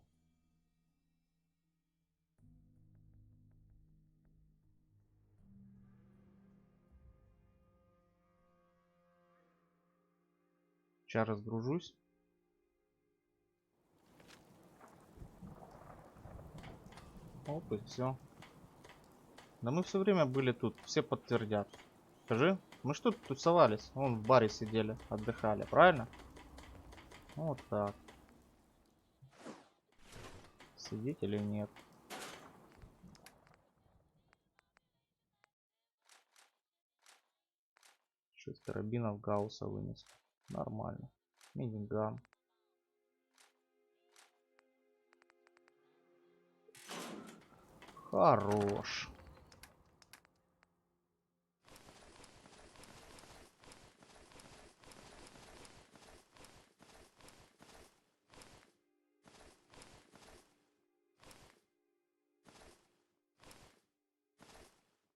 Сейчас разгружусь. Оп, и все. Да мы все время были тут, все подтвердят. Скажи, мы что тут тусовались? Вон в баре сидели, отдыхали, правильно? Вот так. Сидеть или нет? Шесть карабинов Гаусса вынес. Нормально. Миниган. Хорош.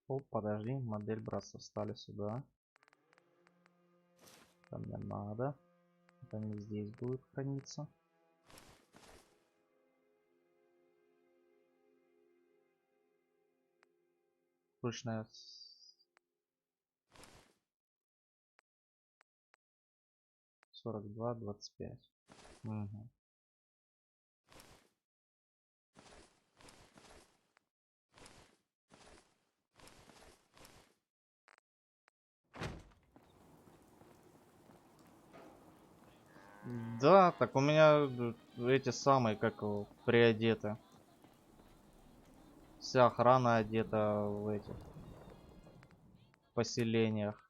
О, подожди, модель братства встали сюда. Это мне надо. Это не здесь будет храниться. Точно. 42, 25. Угу. Да, так у меня эти самые, как его, приодеты. Вся охрана одета в этих поселениях.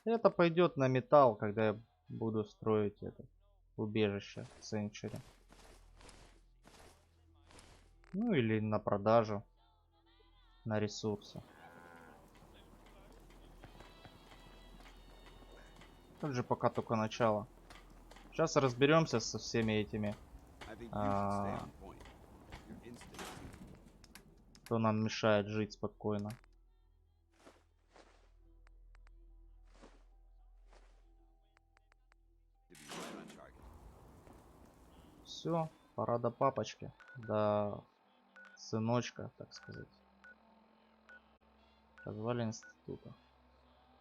Это пойдет на металл, когда я буду строить это убежище Сенчури. Ну или на продажу, на ресурсы. Тут же пока только начало. Сейчас разберемся со всеми этими, кто нам мешает жить спокойно. Все, пора до папочки, до сыночка, так сказать. Позвали института.